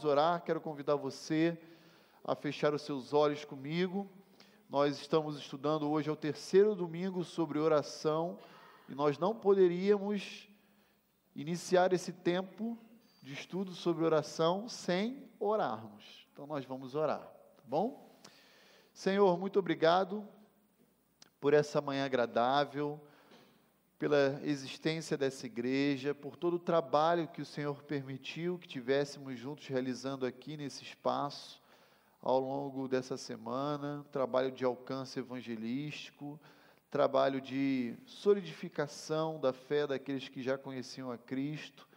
orar, quero convidar você a fechar os seus olhos comigo. Nós estamos estudando hoje, é o terceiro domingo sobre oração, e nós não poderíamos iniciar esse tempo de estudo sobre oração sem orarmos. Então nós vamos orar, tá bom? Senhor, muito obrigado por essa manhã agradável, pela existência dessa igreja, por todo o trabalho que o Senhor permitiu que tivéssemos juntos realizando aqui nesse espaço, ao longo dessa semana, trabalho de alcance evangelístico, trabalho de solidificação da fé daqueles que já conheciam a Cristo.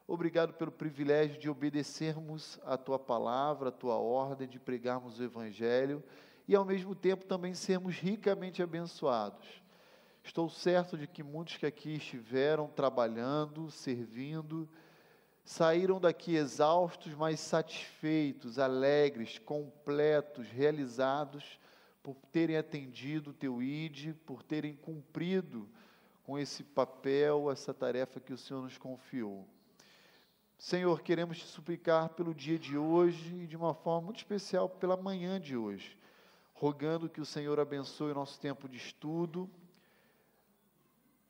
Obrigado pelo privilégio de obedecermos a Tua palavra, a Tua ordem, de pregarmos o Evangelho, e ao mesmo tempo também sermos ricamente abençoados. Estou certo de que muitos que aqui estiveram trabalhando, servindo, saíram daqui exaustos, mas satisfeitos, alegres, completos, realizados, por terem atendido o Teu ID, por terem cumprido com esse papel, essa tarefa que o Senhor nos confiou. Senhor, queremos Te suplicar pelo dia de hoje e de uma forma muito especial pela manhã de hoje, rogando que o Senhor abençoe o nosso tempo de estudo,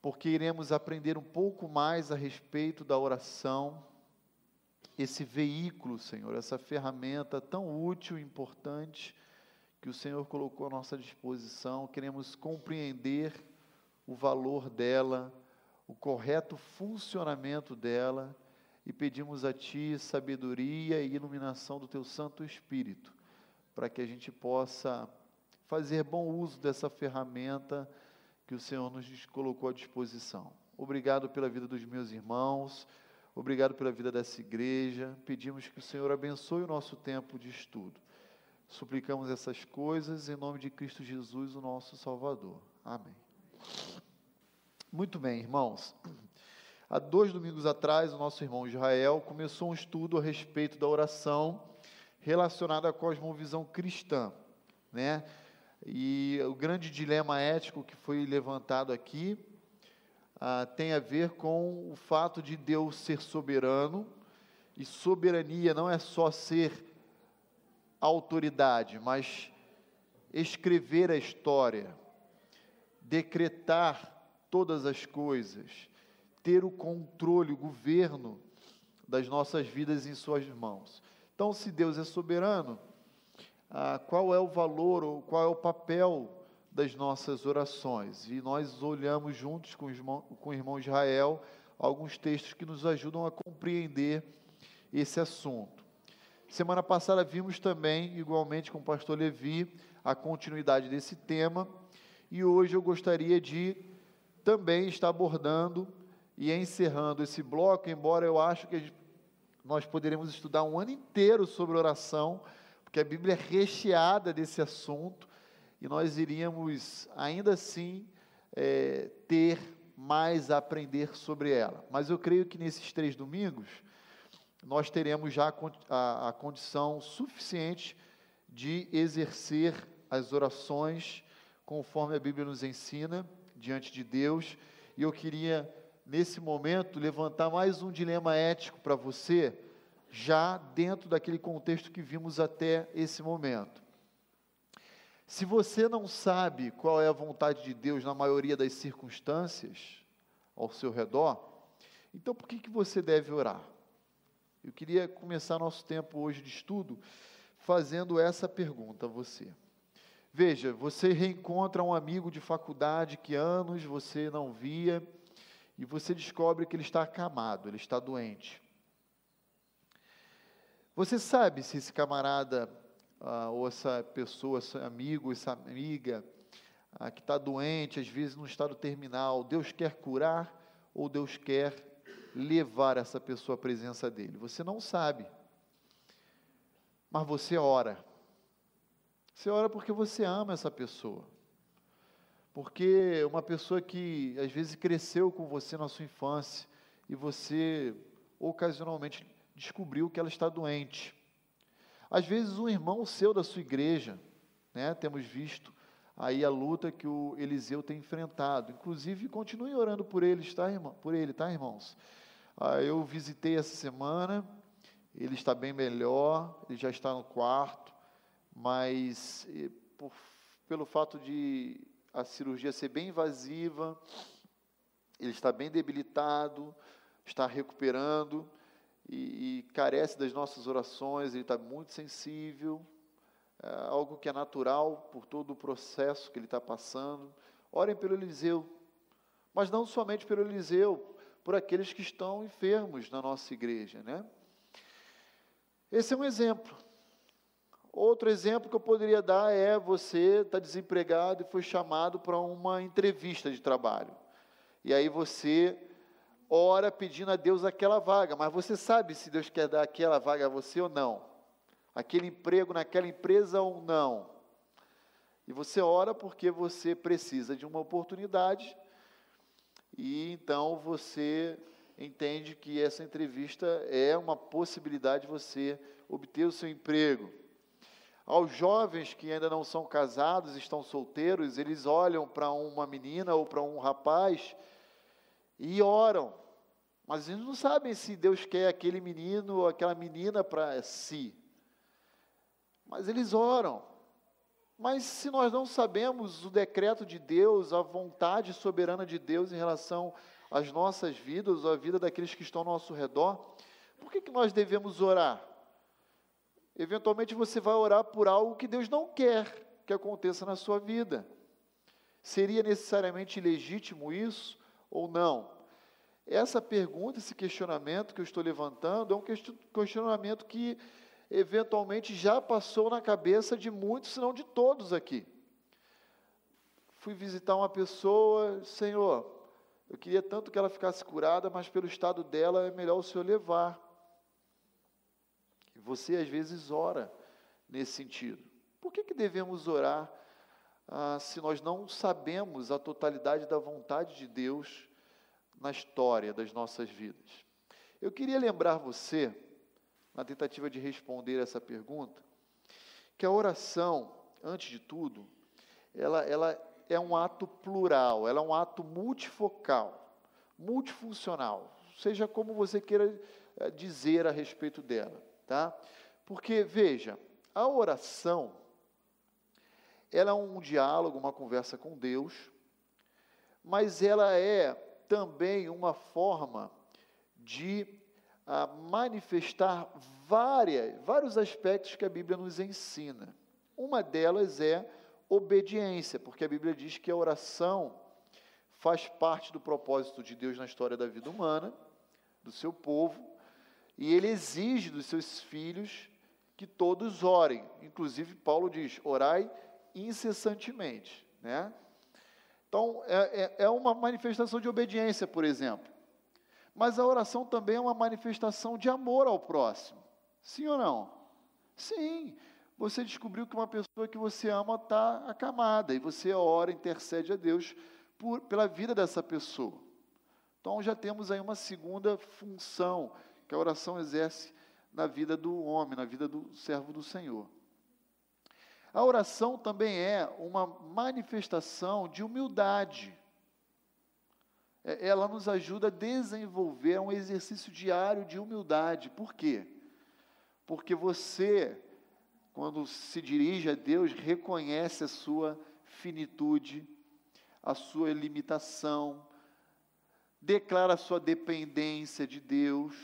porque iremos aprender um pouco mais a respeito da oração, esse veículo, Senhor, essa ferramenta tão útil e importante que o Senhor colocou à nossa disposição. Queremos compreender o valor dela, o correto funcionamento dela, e pedimos a Ti sabedoria e iluminação do Teu Santo Espírito, para que a gente possa fazer bom uso dessa ferramenta que o Senhor nos colocou à disposição. Obrigado pela vida dos meus irmãos, obrigado pela vida dessa igreja. Pedimos que o Senhor abençoe o nosso tempo de estudo. Suplicamos essas coisas em nome de Cristo Jesus, o nosso Salvador. Amém. Muito bem, irmãos. Há 2 domingos atrás, o nosso irmão Israel começou um estudo a respeito da oração relacionada à cosmovisão cristã, né? E o grande dilema ético que foi levantado aqui tem a ver com o fato de Deus ser soberano, e soberania não é só ser autoridade, mas escrever a história, decretar todas as coisas, ter o controle, o governo das nossas vidas em suas mãos. Então, se Deus é soberano, qual é o valor, ou qual é o papel das nossas orações? E nós olhamos juntos com o irmão Israel alguns textos que nos ajudam a compreender esse assunto. Semana passada vimos também, igualmente com o pastor Levi, a continuidade desse tema, e hoje eu gostaria de também estar abordando e encerrando esse bloco, embora eu acho que nós poderemos estudar um ano inteiro sobre oração, porque a Bíblia é recheada desse assunto, e nós iríamos, ainda assim, ter mais a aprender sobre ela. Mas eu creio que nesses 3 domingos, nós teremos já a condição suficiente de exercer as orações, conforme a Bíblia nos ensina, diante de Deus. E eu queria, nesse momento, levantar mais um dilema ético para você, já dentro daquele contexto que vimos até esse momento. Se você não sabe qual é a vontade de Deus na maioria das circunstâncias ao seu redor, então por que você deve orar? Eu queria começar nosso tempo hoje de estudo fazendo essa pergunta a você. Veja, você reencontra um amigo de faculdade que anos você não via, e você descobre que ele está acamado, ele está doente. Você sabe se esse camarada, ou essa pessoa, esse amigo, essa amiga, que está doente, às vezes no estado terminal, Deus quer curar ou Deus quer levar essa pessoa à presença dele? Você não sabe, mas você ora. Você ora porque você ama essa pessoa, porque uma pessoa que às vezes cresceu com você na sua infância, e você ocasionalmente descobriu que ela está doente. Às vezes um irmão seu da sua igreja, né? Temos visto aí a luta que o Eliseu tem enfrentado. Inclusive, continue orando por ele, tá, irmãos? Eu visitei essa semana, ele está bem melhor, ele já está no quarto, mas pelo fato de a cirurgia ser bem invasiva, ele está bem debilitado, está recuperando e carece das nossas orações, ele está muito sensível, algo que é natural por todo o processo que ele está passando. Orem pelo Eliseu, mas não somente pelo Eliseu, por aqueles que estão enfermos na nossa igreja, né? Esse é um exemplo. Outro exemplo que eu poderia dar é: você está desempregado e foi chamado para uma entrevista de trabalho. E aí você ora pedindo a Deus aquela vaga, mas você sabe se Deus quer dar aquela vaga a você ou não. Aquele emprego naquela empresa ou não. E você ora porque você precisa de uma oportunidade, e então você entende que essa entrevista é uma possibilidade de você obter o seu emprego. Aos jovens que ainda não são casados, estão solteiros, eles olham para uma menina ou para um rapaz e oram, mas eles não sabem se Deus quer aquele menino ou aquela menina para si. Mas eles oram. Mas se nós não sabemos o decreto de Deus, a vontade soberana de Deus em relação às nossas vidas, ou à vida daqueles que estão ao nosso redor, por que nós devemos orar? Eventualmente você vai orar por algo que Deus não quer que aconteça na sua vida. Seria necessariamente legítimo isso ou não? Essa pergunta, esse questionamento que eu estou levantando, é um questionamento que eventualmente já passou na cabeça de muitos, se não de todos aqui. Fui visitar uma pessoa: Senhor, eu queria tanto que ela ficasse curada, mas pelo estado dela é melhor o Senhor levar. E você às vezes ora nesse sentido. Por que devemos orar se nós não sabemos a totalidade da vontade de Deus na história das nossas vidas? Eu queria lembrar você, na tentativa de responder essa pergunta, que a oração, antes de tudo, ela é um ato plural, ela é um ato multifocal, multifuncional, seja como você queira dizer a respeito dela, tá? Porque, veja, a oração, ela é um diálogo, uma conversa com Deus, mas ela é também uma forma de manifestar vários aspectos que a Bíblia nos ensina. Uma delas é obediência, porque a Bíblia diz que a oração faz parte do propósito de Deus na história da vida humana, do seu povo, e Ele exige dos seus filhos que todos orem. Inclusive, Paulo diz: orai incessantemente, né? Então, é uma manifestação de obediência, por exemplo. Mas a oração também é uma manifestação de amor ao próximo. Sim ou não? Sim. Você descobriu que uma pessoa que você ama está acamada, e você ora, intercede a Deus pela vida dessa pessoa. Então já temos aí uma segunda função que a oração exerce na vida do homem, na vida do servo do Senhor. A oração também é uma manifestação de humildade. Ela nos ajuda a desenvolver um exercício diário de humildade. Por quê? Porque você, quando se dirige a Deus, reconhece a sua finitude, a sua limitação, declara a sua dependência de Deus,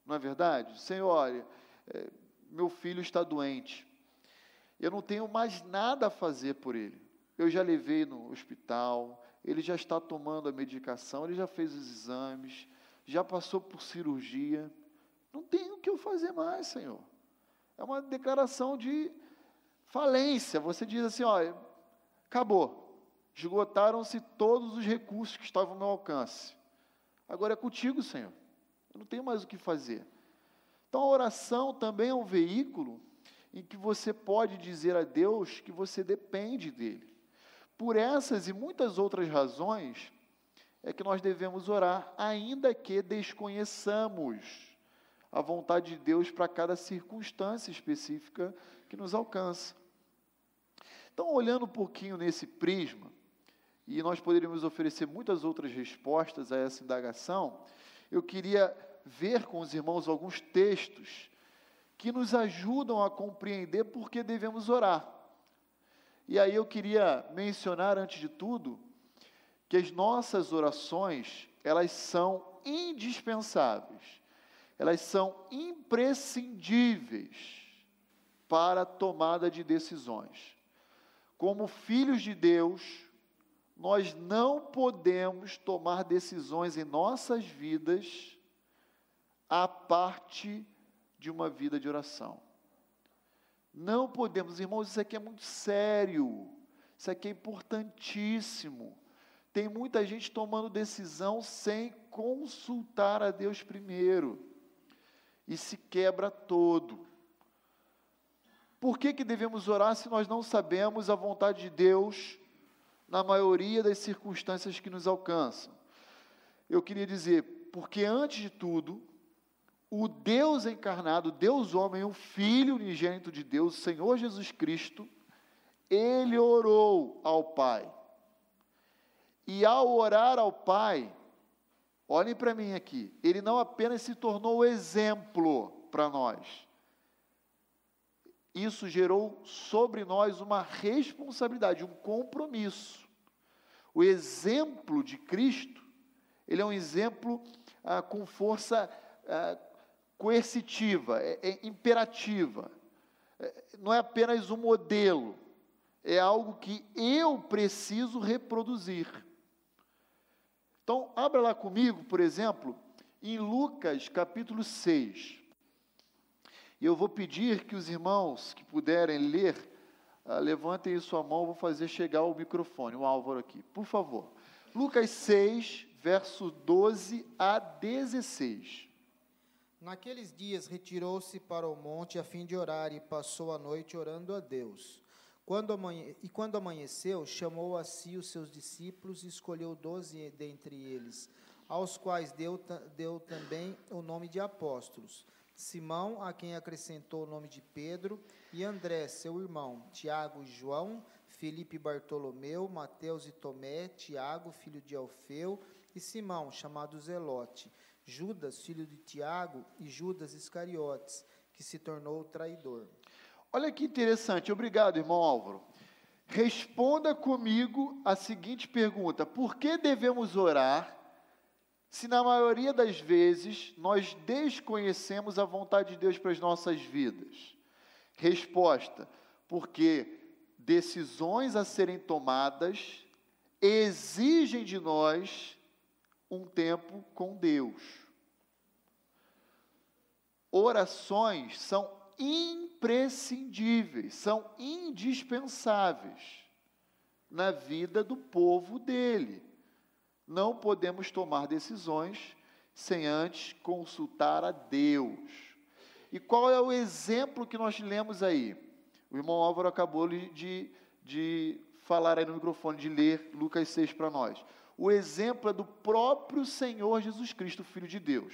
não é verdade? Senhor, olha, meu filho está doente, eu não tenho mais nada a fazer por ele. Eu já levei no hospital, ele já está tomando a medicação, ele já fez os exames, já passou por cirurgia. Não tem o que eu fazer mais, Senhor. É uma declaração de falência. Você diz assim: olha, acabou. Esgotaram-se todos os recursos que estavam ao meu alcance. Agora é contigo, Senhor. Eu não tenho mais o que fazer. Então a oração também é um veículo em que você pode dizer a Deus que você depende dEle. Por essas e muitas outras razões, é que nós devemos orar, ainda que desconheçamos a vontade de Deus para cada circunstância específica que nos alcança. Então, olhando um pouquinho nesse prisma, e nós poderíamos oferecer muitas outras respostas a essa indagação, eu queria ver com os irmãos alguns textos que nos ajudam a compreender por que devemos orar. E aí eu queria mencionar, antes de tudo, que as nossas orações, elas são indispensáveis, elas são imprescindíveis para a tomada de decisões. Como filhos de Deus, nós não podemos tomar decisões em nossas vidas à parte de uma vida de oração. Não podemos, irmãos, isso aqui é muito sério, isso aqui é importantíssimo. Tem muita gente tomando decisão sem consultar a Deus primeiro, e se quebra todo. Por que devemos orar se nós não sabemos a vontade de Deus na maioria das circunstâncias que nos alcançam? Eu queria dizer, porque antes de tudo, o Deus encarnado, Deus homem, o Filho unigênito de Deus, o Senhor Jesus Cristo, Ele orou ao Pai. E ao orar ao Pai, olhem para mim aqui, Ele não apenas se tornou exemplo para nós, isso gerou sobre nós uma responsabilidade, um compromisso. O exemplo de Cristo, ele é um exemplo com força coercitiva, é imperativa. Não é apenas um modelo, é algo que eu preciso reproduzir. Então, abra lá comigo, por exemplo, em Lucas capítulo 6. E eu vou pedir que os irmãos que puderem ler, levantem sua mão, eu vou fazer chegar o microfone, o Álvaro aqui, por favor. Lucas 6, verso 12 a 16. Naqueles dias retirou-se para o monte a fim de orar e passou a noite orando a Deus. Quando amanheceu, chamou a si os seus discípulos e escolheu 12 dentre eles, aos quais deu também o nome de apóstolos. Simão, a quem acrescentou o nome de Pedro, e André, seu irmão, Tiago e João, Filipe e Bartolomeu, Mateus e Tomé, Tiago, filho de Alfeu, e Simão, chamado Zelote, Judas, filho de Tiago, e Judas Iscariotes, que se tornou o traidor. Olha que interessante, obrigado, irmão Álvaro. Responda comigo a seguinte pergunta: por que devemos orar se na maioria das vezes nós desconhecemos a vontade de Deus para as nossas vidas? Resposta: porque decisões a serem tomadas exigem de nós um tempo com Deus. Orações são imprescindíveis, são indispensáveis na vida do povo dele. Não podemos tomar decisões sem antes consultar a Deus. E qual é o exemplo que nós lemos aí? O irmão Álvaro acabou de falar aí no microfone, de ler Lucas 6 para nós. O exemplo é do próprio Senhor Jesus Cristo, Filho de Deus,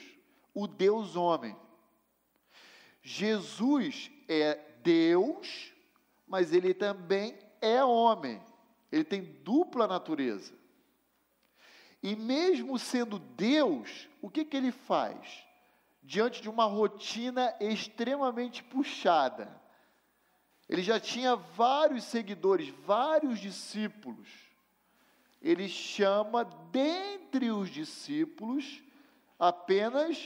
o Deus homem. Jesus é Deus, mas ele também é homem. Ele tem dupla natureza. E mesmo sendo Deus, o que ele faz? Diante de uma rotina extremamente puxada. Ele já tinha vários seguidores, vários discípulos. Ele chama dentre os discípulos apenas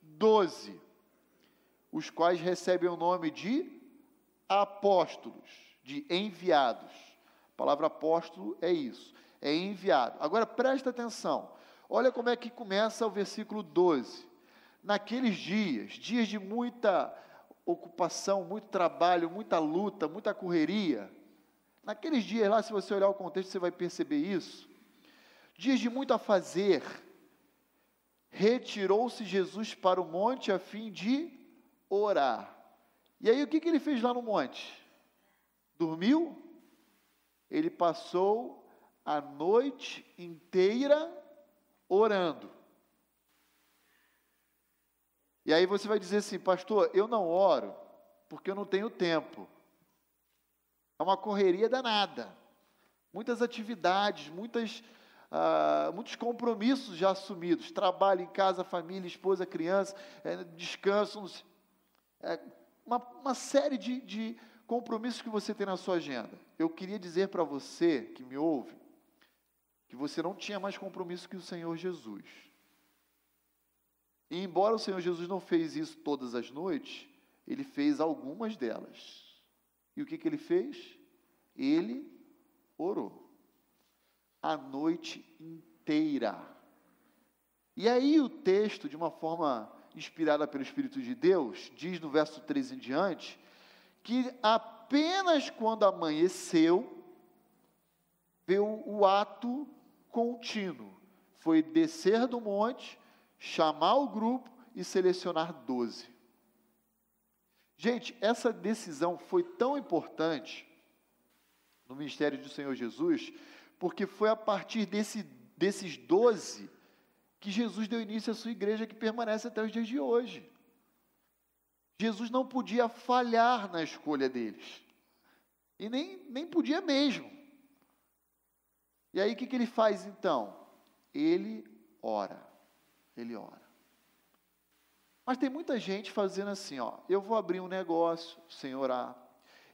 12. Os quais recebem o nome de apóstolos, de enviados. A palavra apóstolo é isso, é enviado. Agora presta atenção, olha como é que começa o versículo 12. Naqueles dias de muita ocupação, muito trabalho, muita luta, muita correria, naqueles dias lá, se você olhar o contexto, você vai perceber isso. Dias de muito a fazer, retirou-se Jesus para o monte a fim de orar. E aí o que ele fez lá no monte? Dormiu? Ele passou a noite inteira orando. E aí você vai dizer assim: pastor, eu não oro porque eu não tenho tempo. É uma correria danada. Muitas atividades, muitos compromissos já assumidos. Trabalho em casa, família, esposa, criança, descanso. uma série de compromissos que você tem na sua agenda. Eu queria dizer para você que me ouve, que você não tinha mais compromisso que o Senhor Jesus. E embora o Senhor Jesus não fez isso todas as noites, Ele fez algumas delas. E o que Ele fez? Ele orou a noite inteira. E aí o texto, de uma forma inspirada pelo Espírito de Deus, diz no verso 3 em diante, que apenas quando amanheceu, veio o ato contínuo. Foi descer do monte, chamar o grupo e selecionar 12. Gente, essa decisão foi tão importante no ministério do Senhor Jesus, porque foi a partir desses 12 que Jesus deu início à sua igreja, que permanece até os dias de hoje. Jesus não podia falhar na escolha deles. E nem podia mesmo. E aí o que ele faz então? Ele ora. Ele ora. Mas tem muita gente fazendo assim, eu vou abrir um negócio sem orar.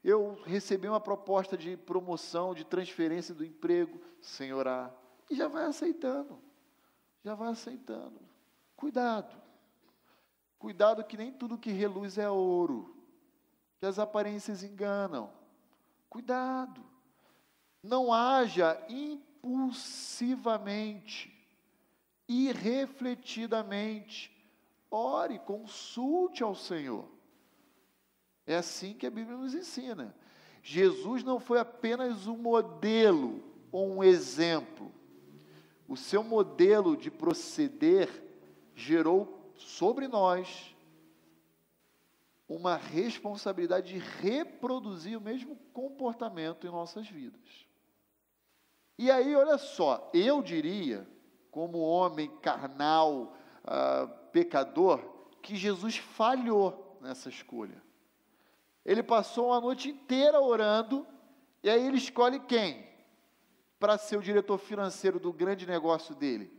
Eu recebi uma proposta de promoção, de transferência do emprego sem orar. E já vai aceitando. Já vai aceitando. Cuidado. Cuidado que nem tudo que reluz é ouro. Que as aparências enganam. Cuidado. Não haja impulsivamente, irrefletidamente. Ore, consulte ao Senhor. É assim que a Bíblia nos ensina. Jesus não foi apenas um modelo ou um exemplo. O seu modelo de proceder gerou sobre nós uma responsabilidade de reproduzir o mesmo comportamento em nossas vidas. E aí, olha só, eu diria, como homem carnal, pecador, que Jesus falhou nessa escolha. Ele passou uma noite inteira orando, e aí ele escolhe quem? Para ser o diretor financeiro do grande negócio dele?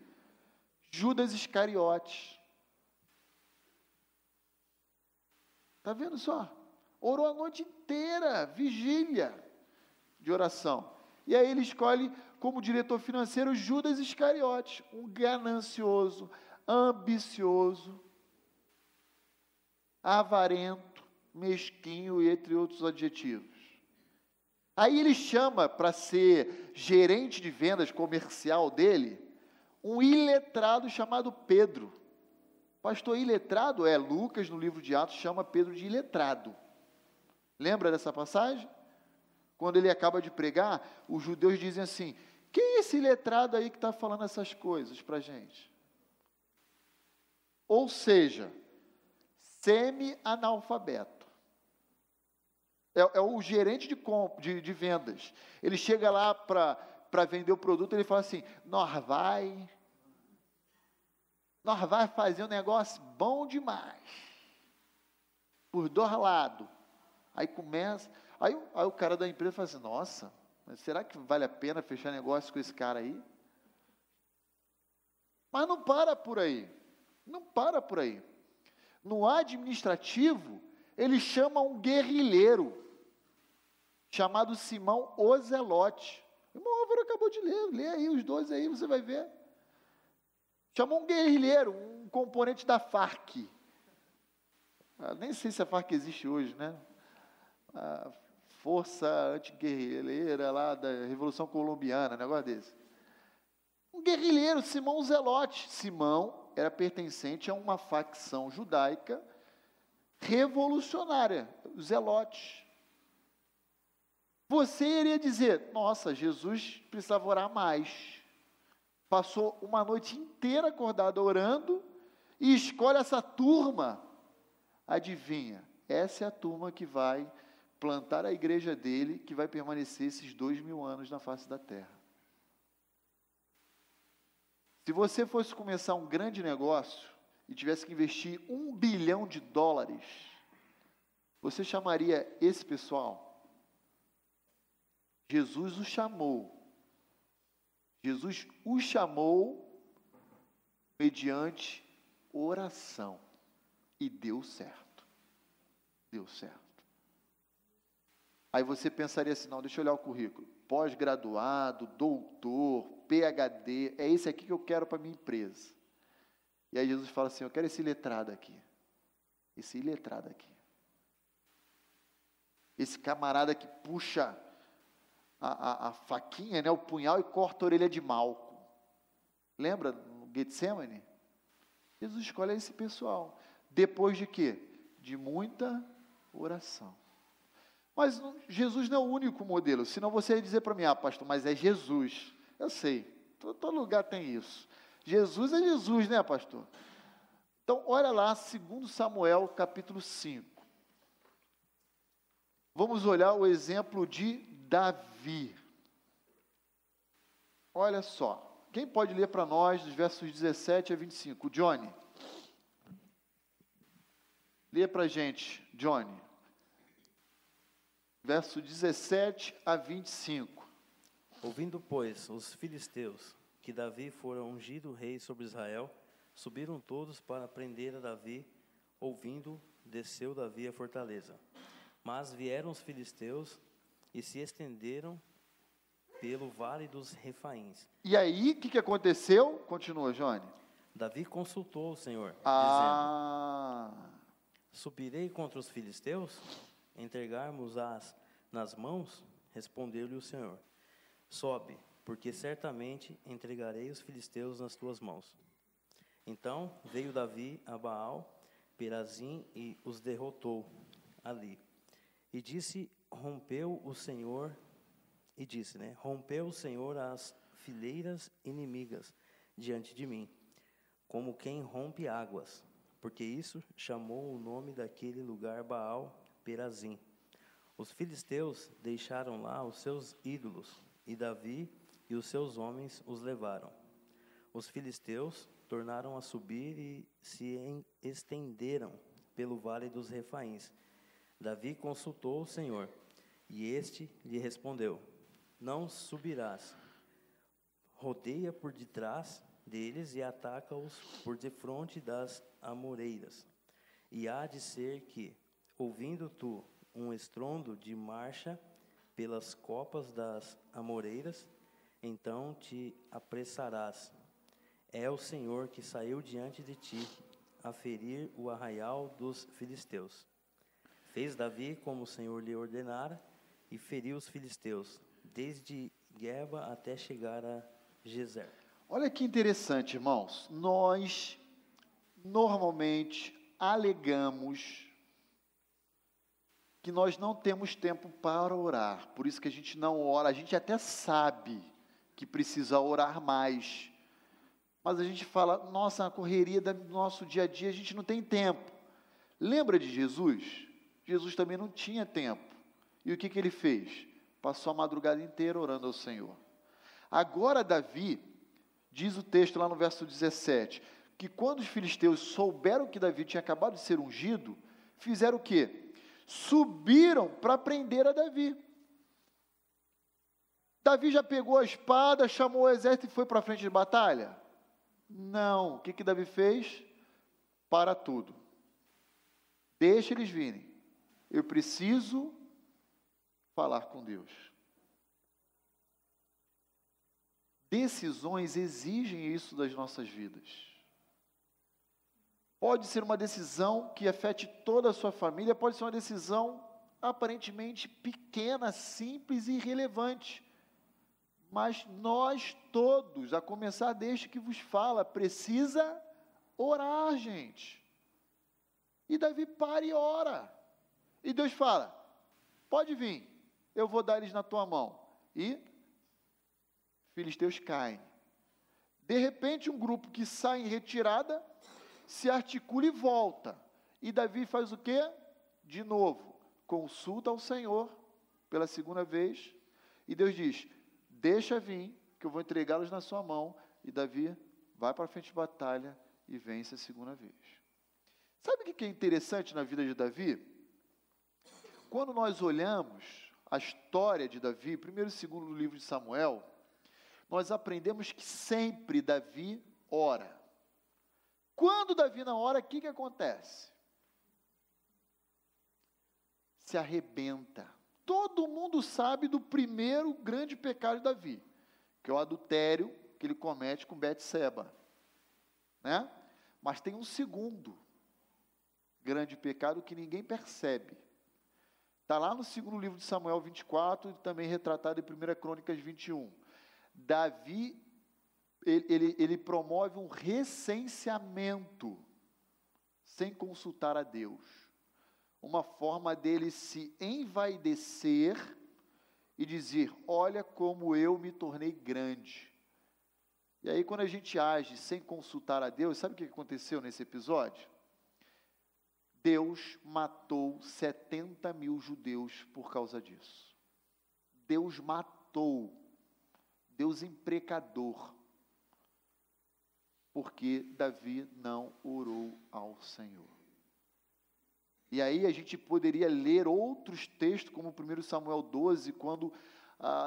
Judas Iscariotes. Está vendo só? Orou a noite inteira, vigília de oração. E aí ele escolhe como diretor financeiro Judas Iscariotes, um ganancioso, ambicioso, avarento, mesquinho e entre outros adjetivos. Aí ele chama para ser gerente de vendas comercial dele, um iletrado chamado Pedro. Pastor iletrado? Lucas no livro de Atos chama Pedro de iletrado. Lembra dessa passagem? Quando ele acaba de pregar, os judeus dizem assim, quem é esse iletrado aí que está falando essas coisas para a gente? Ou seja, semi-analfabeto. É o gerente de vendas. Ele chega lá para vender o produto, ele fala assim, nós vai fazer um negócio bom demais. Por 2 lados. Aí começa, aí o cara da empresa fala assim, nossa, mas será que vale a pena fechar negócio com esse cara aí? Mas não para por aí. Não para por aí. No administrativo, ele chama um guerrilheiro, chamado Simão o Zelote. O irmão Álvaro acabou de ler, lê aí os 12 aí, você vai ver. Chamou um guerrilheiro, um componente da Farc. Nem sei se a Farc existe hoje, né? A força antiguerrilheira lá da Revolução Colombiana, negócio desse. Um guerrilheiro, Simão Zelote. Simão era pertencente a uma facção judaica revolucionária, os Zelotes. Você iria dizer, nossa, Jesus precisava orar mais. Passou uma noite inteira acordado orando e escolhe essa turma. Adivinha, essa é a turma que vai plantar a igreja dele, que vai permanecer esses 2000 anos na face da terra. Se você fosse começar um grande negócio e tivesse que investir $1 bilhão, você chamaria esse pessoal? Jesus o chamou. Jesus o chamou mediante oração. E deu certo. deu certo. Aí você pensaria assim, não, deixa eu olhar o currículo. Pós-graduado, doutor, PhD, é esse aqui que eu quero para a minha empresa. E aí Jesus fala assim, eu quero esse letrado aqui. Esse iletrado aqui. Esse camarada que puxa a faquinha, né, o punhal, e corta a orelha de Malco. Lembra no Getsemane? Jesus escolhe esse pessoal. Depois de quê? De muita oração. Mas Jesus não é o único modelo. Senão você ia dizer para mim, pastor, mas é Jesus. Eu sei, todo lugar tem isso. Jesus é Jesus, né, pastor? Então, olha lá, 2 Samuel, capítulo 5. Vamos olhar o exemplo de Davi. Olha só. Quem pode ler para nós, dos versos 17 a 25? Johnny. Lê para a gente, Johnny. Verso 17 a 25. Ouvindo, pois, os filisteus que Davi fora ungido rei sobre Israel, subiram todos para prender a Davi. Ouvindo, desceu Davi à fortaleza. Mas vieram os filisteus e se estenderam pelo vale dos Refaíns. E aí, o que aconteceu? Continua, Johnny. Davi consultou o Senhor, dizendo: subirei contra os filisteus? Entregarmos-as nas mãos? Respondeu-lhe o Senhor: sobe, porque certamente entregarei os filisteus nas tuas mãos. Então veio Davi a Baal Perazim e os derrotou ali. E disse, rompeu o Senhor as fileiras inimigas diante de mim, como quem rompe águas, porque isso chamou o nome daquele lugar Baal Perazim. Os filisteus deixaram lá os seus ídolos, e Davi e os seus homens os levaram. Os filisteus tornaram a subir e se estenderam pelo vale dos Refaíns. Davi consultou o Senhor, e este lhe respondeu: não subirás. Rodeia por detrás deles e ataca-os por defronte das amoreiras. E há de ser que, ouvindo tu um estrondo de marcha pelas copas das amoreiras, então te apressarás. É o Senhor que saiu diante de ti a ferir o arraial dos filisteus. Fez Davi como o Senhor lhe ordenara e feriu os filisteus, desde Geba até chegar a Gezer. Olha que interessante, irmãos. Nós normalmente alegamos que nós não temos tempo para orar, por isso que a gente não ora. A gente até sabe que precisa orar mais, mas a gente fala, nossa, na correria do nosso dia a dia a gente não tem tempo. Lembra de Jesus? Jesus também não tinha tempo. E o que ele fez? Passou a madrugada inteira orando ao Senhor. Agora Davi, diz o texto lá no verso 17, que quando os filisteus souberam que Davi tinha acabado de ser ungido, fizeram o quê? Subiram para prender a Davi. Davi já pegou a espada, chamou o exército e foi para a frente de batalha? Não. O que Davi fez? Para tudo. Deixa eles virem. Eu preciso falar com Deus. Decisões exigem isso das nossas vidas. Pode ser uma decisão que afete toda a sua família, pode ser uma decisão aparentemente pequena, simples e irrelevante. Mas nós todos, a começar deste que vos fala, precisa orar, gente. E Davi para e ora. E Deus fala, pode vir, eu vou dar eles na tua mão. E filisteus caem. De repente, um grupo que sai em retirada, se articula e volta. E Davi faz o quê? De novo, consulta ao Senhor, pela segunda vez, e Deus diz, deixa vir, que eu vou entregá-los na sua mão. E Davi vai para a frente de batalha e vence a segunda vez. Sabe o que é interessante na vida de Davi? Quando nós olhamos a história de Davi, primeiro e segundo livro de Samuel, nós aprendemos que sempre Davi ora. Quando Davi não ora, o que acontece? se arrebenta. Todo mundo sabe do primeiro grande pecado de Davi, que é o adultério que ele comete com Betseba, né? Mas tem um segundo grande pecado que ninguém percebe. Está lá no segundo livro de Samuel 24 e também retratado em 1 Crônicas 21. Davi, ele promove um recenseamento sem consultar a Deus. Uma forma dele se envaidecer e dizer, olha como eu me tornei grande. E aí quando a gente age sem consultar a Deus, sabe o que aconteceu nesse episódio? Deus matou 70 mil judeus por causa disso. Deus matou, Deus imprecador, porque Davi não orou ao Senhor. E aí a gente poderia ler outros textos, como 1 Samuel 12, quando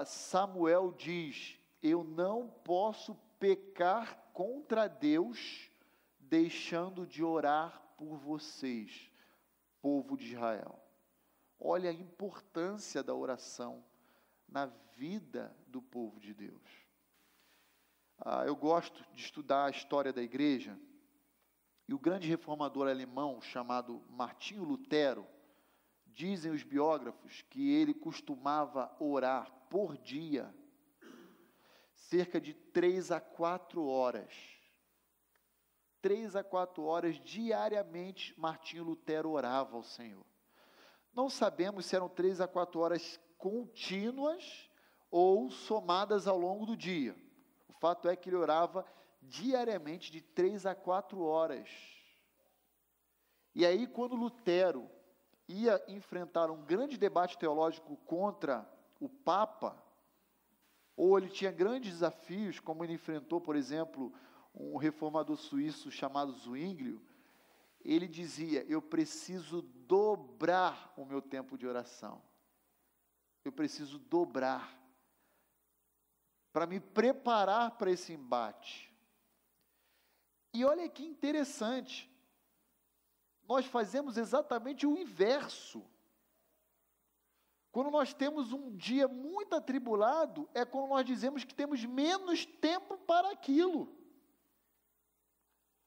Samuel diz, eu não posso pecar contra Deus, deixando de orar por vocês, povo de Israel. Olha a importância da oração na vida do povo de Deus. Eu gosto de estudar a história da igreja, e o grande reformador alemão chamado Martinho Lutero, dizem os biógrafos que ele costumava orar por dia, cerca de 3 a 4 horas. 3 a 4 horas diariamente Martinho Lutero orava ao Senhor. Não sabemos se eram 3 a 4 horas contínuas ou somadas ao longo do dia. O fato é que ele orava diariamente de 3 a 4 horas. E aí, quando Lutero ia enfrentar um grande debate teológico contra o Papa, ou ele tinha grandes desafios, como ele enfrentou, por exemplo, um reformador suíço chamado Zwinglio, ele dizia, eu preciso dobrar o meu tempo de oração. Eu preciso dobrar, para me preparar para esse embate. E olha que interessante, nós fazemos exatamente o inverso. Quando nós temos um dia muito atribulado, é quando nós dizemos que temos menos tempo para aquilo.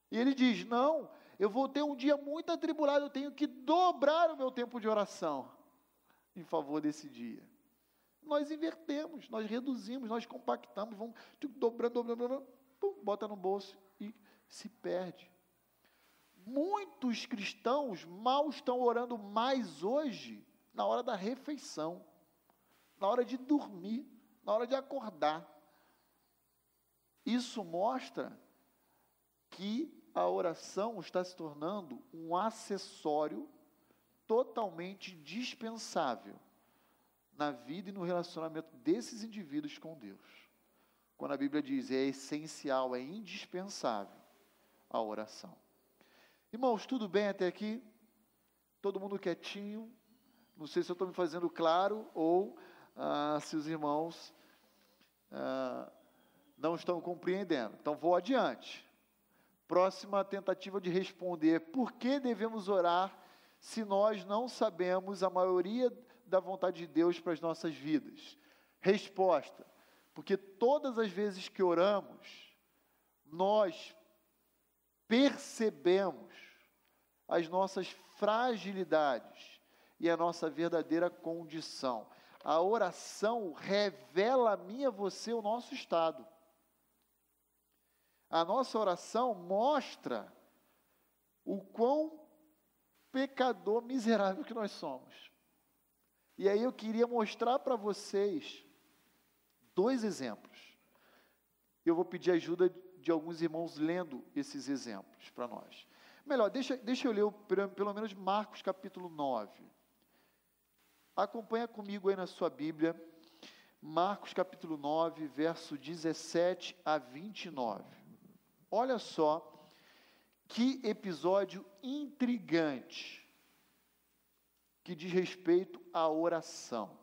E ele diz, não, eu vou ter um dia muito atribulado, eu tenho que dobrar o meu tempo de oração em favor desse dia. Nós invertemos, nós reduzimos, nós compactamos, vamos dobrando, pum, bota no bolso e se perde. Muitos cristãos mal estão orando mais hoje na hora da refeição, na hora de dormir, na hora de acordar. Isso mostra que a oração está se tornando um acessório totalmente dispensável na vida e no relacionamento desses indivíduos com Deus. Quando a Bíblia diz é essencial, é indispensável a oração. Irmãos, tudo bem até aqui? Todo mundo quietinho? Não sei se eu estou me fazendo claro ou se os irmãos não estão compreendendo. Então, vou adiante. Próxima tentativa de responder. Por que devemos orar se nós não sabemos a maioria da vontade de Deus para as nossas vidas? Resposta. Porque todas as vezes que oramos, nós percebemos as nossas fragilidades e a nossa verdadeira condição. A oração revela a mim e a você o nosso estado. A nossa oração mostra o quão pecador miserável que nós somos. E aí eu queria mostrar para vocês 2 exemplos. Eu vou pedir ajuda de alguns irmãos lendo esses exemplos para nós. Melhor, deixa eu ler pelo menos Marcos capítulo 9. Acompanha comigo aí na sua Bíblia, Marcos capítulo 9, verso 17 a 29. Olha só que episódio intrigante que diz respeito à oração.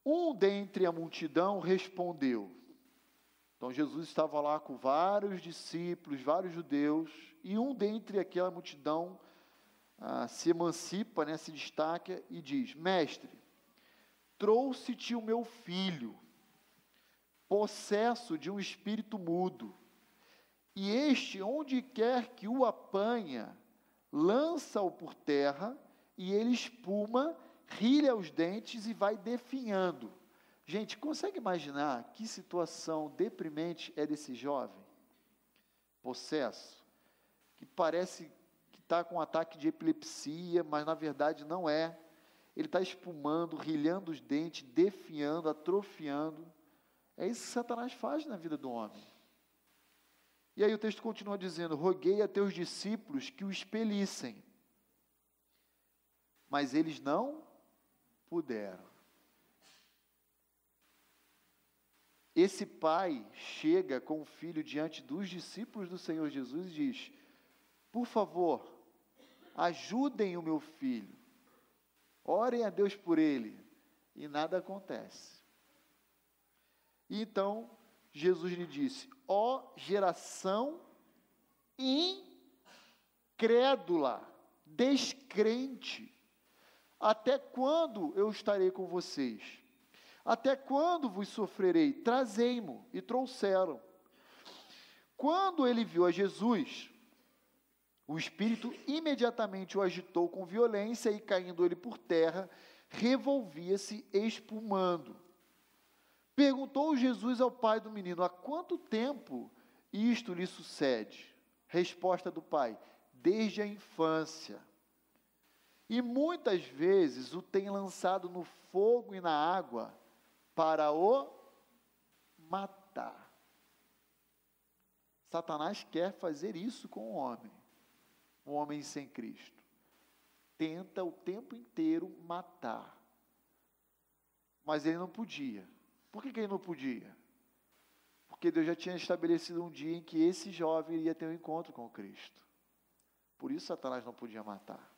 Um dentre a multidão respondeu. Então Jesus estava lá com vários discípulos, vários judeus, e um dentre aquela multidão se emancipa, né, se destaca e diz: Mestre, trouxe-te o meu filho, possesso de um espírito mudo, e este, onde quer que o apanha, lança-o por terra, e ele espuma, rilha os dentes e vai definhando. Gente, consegue imaginar que situação deprimente é desse jovem? Possesso, que parece que está com um ataque de epilepsia, mas na verdade não é. Ele está espumando, rilhando os dentes, definhando, atrofiando. É isso que Satanás faz na vida do homem. E aí o texto continua dizendo: roguei a teus discípulos que o expelissem, mas eles não puderam. Esse pai chega com o filho diante dos discípulos do Senhor Jesus e diz: por favor, ajudem o meu filho, orem a Deus por ele, e nada acontece. E então Jesus lhe disse: ó geração incrédula, descrente, até quando eu estarei com vocês? Até quando vos sofrerei? Trazei-mo. E trouxeram. Quando ele viu a Jesus, o espírito imediatamente o agitou com violência e, caindo ele por terra, revolvia-se espumando. Perguntou Jesus ao pai do menino: há quanto tempo isto lhe sucede? Resposta do pai: desde a infância. E muitas vezes o tem lançado no fogo e na água para o matar. Satanás quer fazer isso com o homem sem Cristo. Tenta o tempo inteiro matar. Mas ele não podia. Por que ele não podia? Porque Deus já tinha estabelecido um dia em que esse jovem iria ter um encontro com Cristo. Por isso Satanás não podia matar.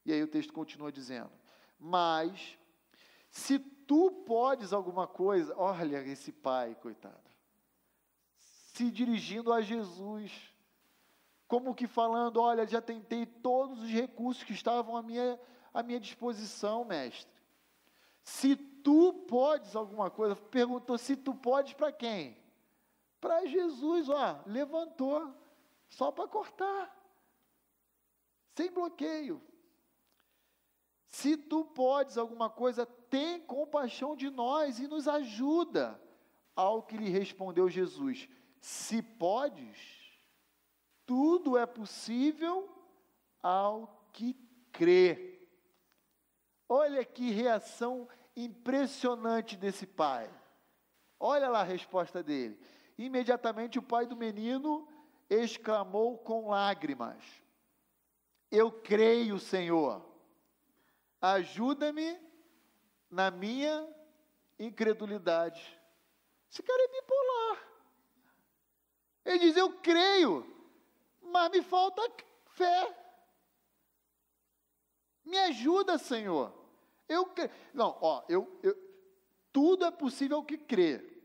E aí o texto continua dizendo: mas, se tu podes alguma coisa, olha esse pai, coitado, se dirigindo a Jesus, como que falando: olha, já tentei todos os recursos que estavam à minha disposição, mestre. Se tu podes alguma coisa, perguntou se tu podes para quem? Para Jesus, levantou, só para cortar, sem bloqueio. Se tu podes alguma coisa, tem compaixão de nós e nos ajuda. Ao que lhe respondeu Jesus: se podes, tudo é possível ao que crê. Olha que reação impressionante desse pai. Olha lá a resposta dele. Imediatamente o pai do menino exclamou com lágrimas: eu creio, Senhor. Ajuda-me na minha incredulidade. Esse cara é bipolar. Ele diz: eu creio, mas me falta fé. Me ajuda, Senhor. Eu creio. Não, tudo é possível ao que crê.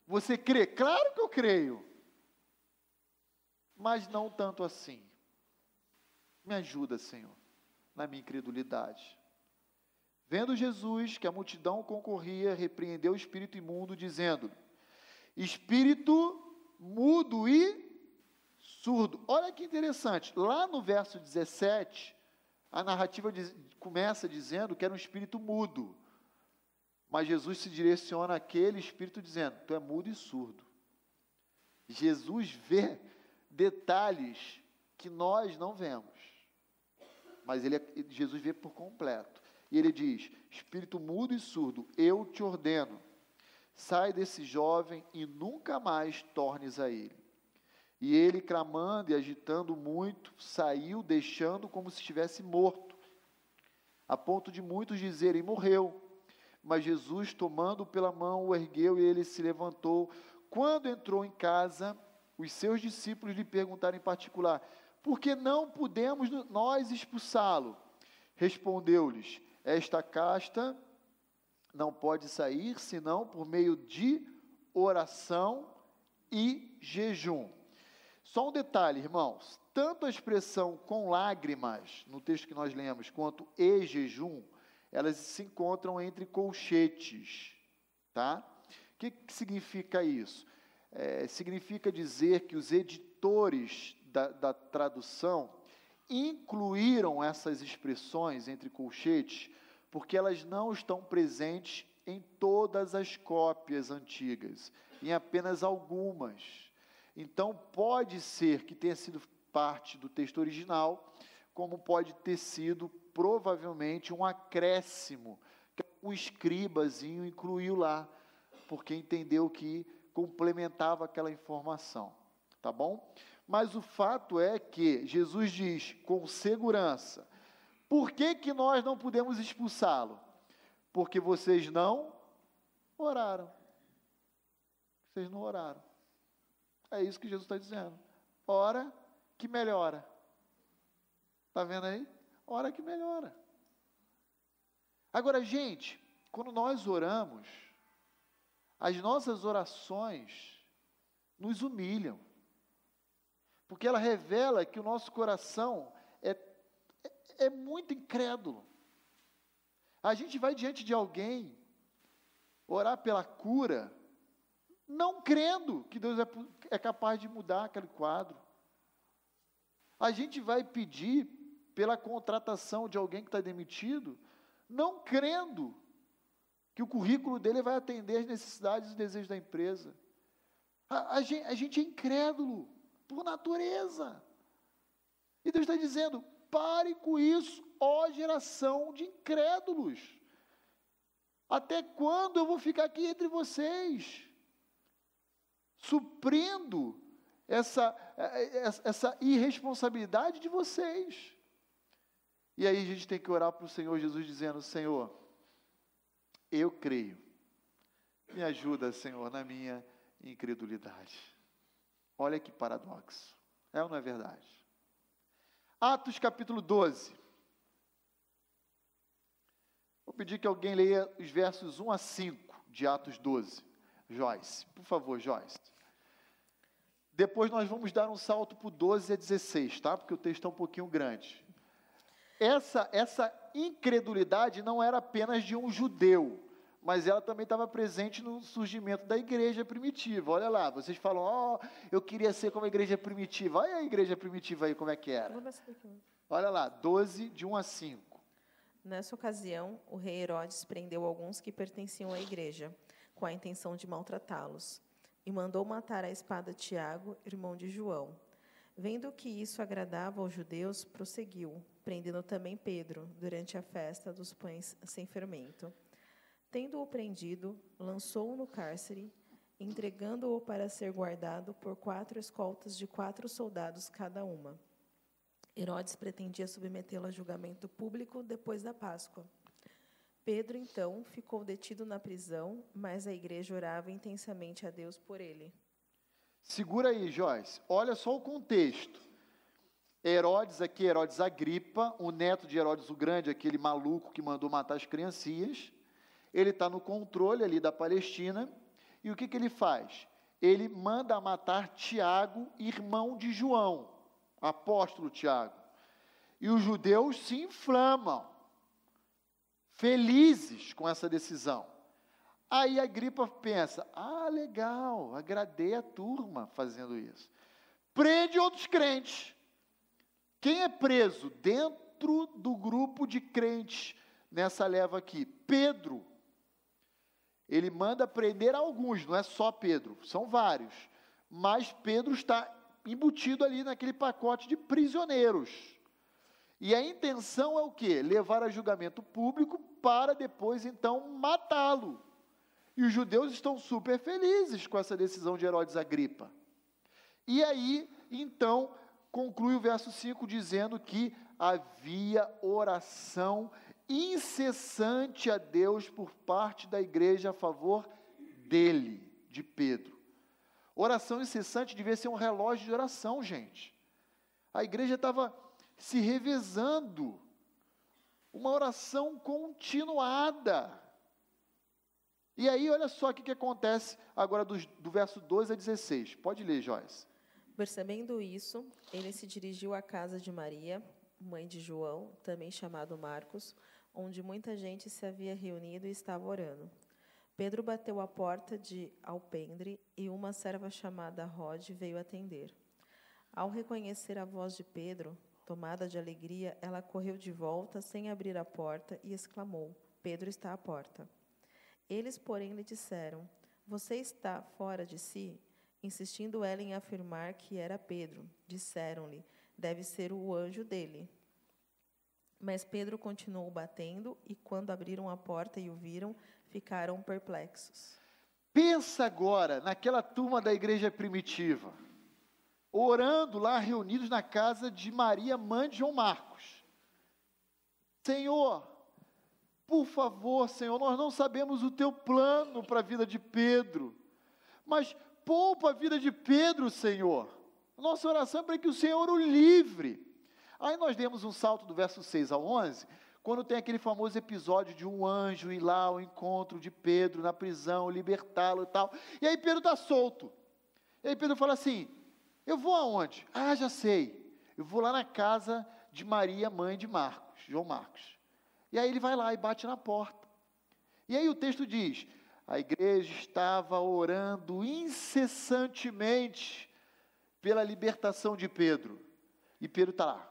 Você crê? Claro que eu creio. Mas não tanto assim. Me ajuda, Senhor, na minha incredulidade. Vendo Jesus que a multidão concorria, repreendeu o espírito imundo, dizendo: espírito mudo e surdo. Olha que interessante, lá no verso 17, a narrativa começa dizendo que era um espírito mudo, mas Jesus se direciona àquele espírito dizendo: tu é mudo e surdo. Jesus vê detalhes que nós não vemos, mas Jesus vê por completo. E ele diz: espírito mudo e surdo, eu te ordeno, sai desse jovem e nunca mais tornes a ele. E ele, clamando e agitando muito, saiu, deixando como se estivesse morto, a ponto de muitos dizerem: morreu. Mas Jesus, tomando-o pela mão, o ergueu e ele se levantou. Quando entrou em casa, os seus discípulos lhe perguntaram em particular: por que não pudemos nós expulsá-lo? Respondeu-lhes: esta casta não pode sair, senão por meio de oração e jejum. Só um detalhe, irmãos, tanto a expressão com lágrimas, no texto que nós lemos, quanto e jejum, elas se encontram entre colchetes, tá? O que significa isso? Significa dizer que os editores da tradução incluíram essas expressões entre colchetes, porque elas não estão presentes em todas as cópias antigas, em apenas algumas. Então, pode ser que tenha sido parte do texto original, como pode ter sido, provavelmente, um acréscimo, que o escribazinho incluiu lá, porque entendeu que complementava aquela informação, tá bom? Mas o fato é que Jesus diz com segurança, por que nós não podemos expulsá-lo? Porque vocês não oraram. Vocês não oraram. É isso que Jesus está dizendo. Ora que melhora. Está vendo aí? Ora que melhora. Agora, gente, quando nós oramos, as nossas orações nos humilham. Porque ela revela que o nosso coração é muito incrédulo. A gente vai diante de alguém, orar pela cura, não crendo que Deus é capaz de mudar aquele quadro. A gente vai pedir pela contratação de alguém que está demitido, não crendo que o currículo dele vai atender as necessidades e desejos da empresa. A gente é incrédulo, por natureza. E Deus está dizendo, pare com isso, ó geração de incrédulos. Até quando eu vou ficar aqui entre vocês? Suprindo essa irresponsabilidade de vocês. E aí a gente tem que orar para o Senhor Jesus dizendo, Senhor, eu creio. Me ajuda, Senhor, na minha incredulidade. Olha que paradoxo. É ou não é verdade? Atos capítulo 12. Vou pedir que alguém leia os versos 1 a 5 de Atos 12. Joyce, por favor, Joyce. Depois nós vamos dar um salto para o 12 a 16, tá? Porque o texto é um pouquinho grande. Essa incredulidade não era apenas de um judeu, mas ela também estava presente no surgimento da igreja primitiva. Olha lá, vocês falam, eu queria ser como a igreja primitiva. Olha a igreja primitiva aí, como é que era. Olha lá, 12, de 1 a 5. Nessa ocasião, o rei Herodes prendeu alguns que pertenciam à igreja, com a intenção de maltratá-los, e mandou matar à espada Tiago, irmão de João. Vendo que isso agradava aos judeus, prosseguiu, prendendo também Pedro, durante a festa dos pães sem fermento. Tendo-o prendido, lançou-o no cárcere, entregando-o para ser guardado por 4 escoltas de 4 soldados cada uma. Herodes pretendia submetê-lo a julgamento público depois da Páscoa. Pedro, então, ficou detido na prisão, mas a igreja orava intensamente a Deus por ele. Segura aí, Joyce. Olha só o contexto. Herodes aqui, Herodes Agripa, o neto de Herodes o Grande, aquele maluco que mandou matar as criancinhas, ele está no controle ali da Palestina, e o que ele faz? Ele manda matar Tiago, irmão de João, apóstolo Tiago. E os judeus se inflamam, felizes com essa decisão. Aí Agripa pensa, legal, agradei a turma fazendo isso. Prende outros crentes. Quem é preso dentro do grupo de crentes nessa leva aqui? Pedro. Ele manda prender alguns, não é só Pedro, são vários. Mas Pedro está embutido ali naquele pacote de prisioneiros. E a intenção é o quê? Levar a julgamento público para depois, então, matá-lo. E os judeus estão super felizes com essa decisão de Herodes Agripa. E aí, então, conclui o verso 5 dizendo que havia oração incessante a Deus por parte da igreja a favor dele, de Pedro. Oração incessante devia ser um relógio de oração, gente. A igreja estava se revezando, uma oração continuada. E aí, olha só o que acontece agora do verso 12 a 16. Pode ler, Joyce. Percebendo isso, ele se dirigiu à casa de Maria, mãe de João, também chamado Marcos, onde muita gente se havia reunido e estava orando. Pedro bateu à porta de alpendre e uma serva chamada Rode veio atender. Ao reconhecer a voz de Pedro, tomada de alegria, ela correu de volta sem abrir a porta e exclamou: Pedro está à porta. Eles, porém, lhe disseram: Você está fora de si? Insistindo ela em afirmar que era Pedro, disseram-lhe: Deve ser o anjo dele. Mas Pedro continuou batendo e, quando abriram a porta e o viram, ficaram perplexos. Pensa agora naquela turma da igreja primitiva, orando lá, reunidos na casa de Maria, mãe de João Marcos. Senhor, por favor, Senhor, nós não sabemos o teu plano para a vida de Pedro, mas poupa a vida de Pedro, Senhor. Nossa oração é para que o Senhor o livre. Aí nós demos um salto do verso 6 ao 11, quando tem aquele famoso episódio de um anjo ir lá ao encontro de Pedro na prisão, libertá-lo e tal. E aí Pedro está solto. E aí Pedro fala assim: eu vou aonde? Ah, já sei. Eu vou lá na casa de Maria, mãe de Marcos, João Marcos. E aí ele vai lá e bate na porta. E aí o texto diz: a igreja estava orando incessantemente pela libertação de Pedro. E Pedro está lá.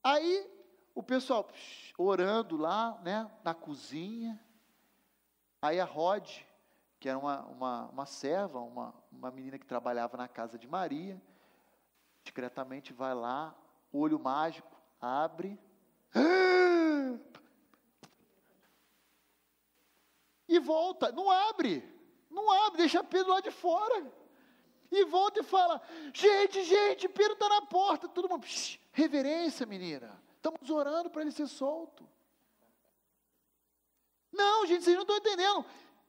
Aí o pessoal orando lá, né, na cozinha. Aí a Rode, que era uma serva, uma menina que trabalhava na casa de Maria, discretamente vai lá, olho mágico, abre, e volta, não abre, deixa Pedro lá de fora, e volta e fala: gente, Pedro está na porta. Todo mundo: reverência, menina, estamos orando para ele ser solto. Não, gente, vocês não estão entendendo,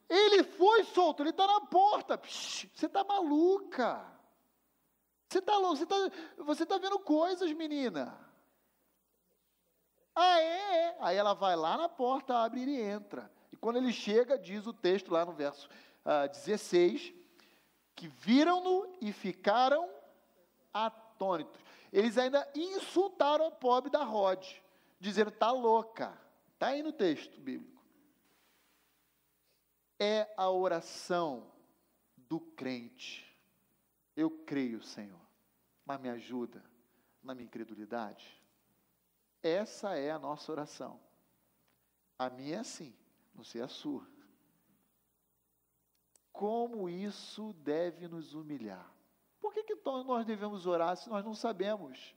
ele foi solto, ele está na porta. Você está maluca, você está louco, você está vendo coisas, menina. Ah, é. Aí ela vai lá na porta, abre e entra. E quando ele chega, diz o texto lá no verso 16, que viram-no e ficaram atônitos. Eles ainda insultaram o pobre da Rode, dizendo: está louca. Está aí no texto bíblico. É a oração do crente. Eu creio, Senhor, mas me ajuda na minha incredulidade. Essa é a nossa oração. A minha é assim, não sei a sua. Como isso deve nos humilhar? Por que então nós devemos orar se nós não sabemos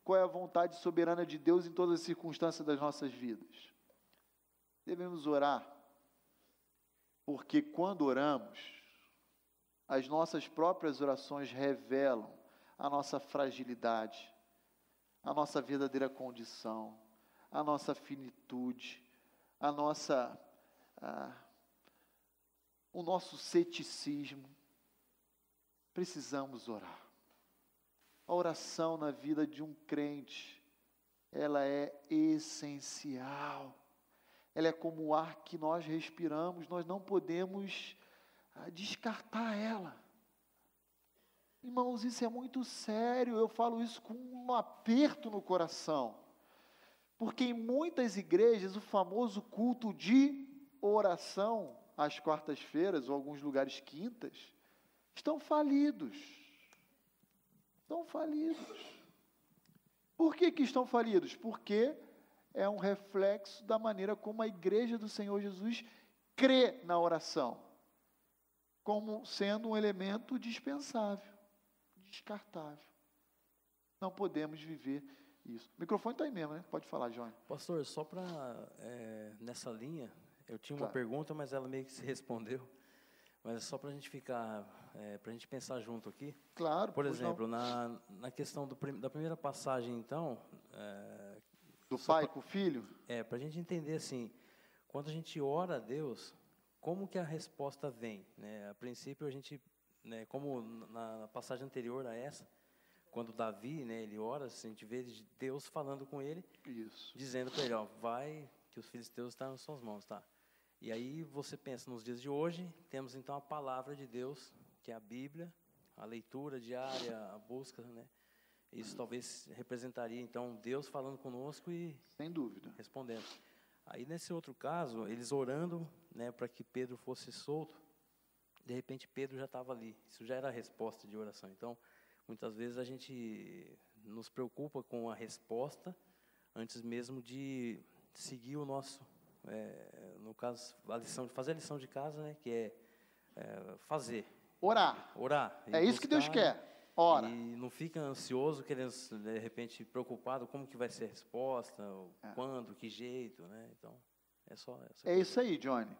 qual é a vontade soberana de Deus em todas as circunstâncias das nossas vidas? Devemos orar porque quando oramos, as nossas próprias orações revelam a nossa fragilidade, a nossa verdadeira condição, a nossa finitude, o nosso ceticismo. Precisamos orar. A oração na vida de um crente, ela é essencial. Ela é como o ar que nós respiramos, nós não podemos descartar ela. Irmãos, isso é muito sério, eu falo isso com um aperto no coração, porque em muitas igrejas o famoso culto de oração, às quartas-feiras, ou alguns lugares quintas, estão falidos. Estão falidos. Por que estão falidos? Porque é um reflexo da maneira como a igreja do Senhor Jesus crê na oração, como sendo um elemento dispensável, descartável. Não podemos viver isso. O microfone está aí mesmo, né? Pode falar, João. Pastor, só para, nessa linha, eu tinha uma Claro. pergunta, mas ela meio que se respondeu. Mas só para a gente ficar, para a gente pensar junto aqui. Claro. Por pois exemplo, não. na questão da primeira passagem, então, Do pai com o filho? para a gente entender assim, quando a gente ora a Deus, como que a resposta vem, né? A princípio a gente, né, como na passagem anterior a essa, quando Davi, né, ele ora, a gente vê Deus falando com ele, Isso. dizendo para ele: ó, vai, que os filisteus estão nas suas mãos, tá? E aí você pensa, nos dias de hoje, temos então a palavra de Deus que é a Bíblia, a leitura diária, a busca, né? Isso talvez representaria, então, Deus falando conosco e Sem dúvida. respondendo. Aí, nesse outro caso, eles orando, né, para que Pedro fosse solto, de repente Pedro já estava ali. Isso já era a resposta de oração. Então, muitas vezes a gente nos preocupa com a resposta antes mesmo de seguir o nosso, no caso, fazer a lição de casa, né, que é fazer. Orar. É isso que Deus quer. Ora. E não fica ansioso, querendo, de repente, preocupado como que vai ser a resposta, quando, que jeito, né? Então, é só essa É isso aí, Johnny.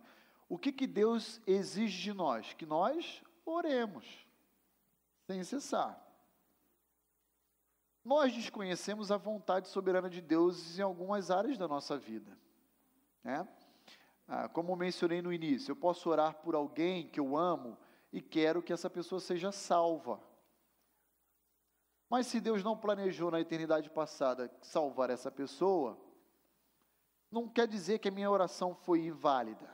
O que Deus exige de nós? Que nós oremos, sem cessar. Nós desconhecemos a vontade soberana de Deus em algumas áreas da nossa vida, né? Como mencionei no início, eu posso orar por alguém que eu amo e quero que essa pessoa seja salva. Mas se Deus não planejou na eternidade passada salvar essa pessoa, não quer dizer que a minha oração foi inválida.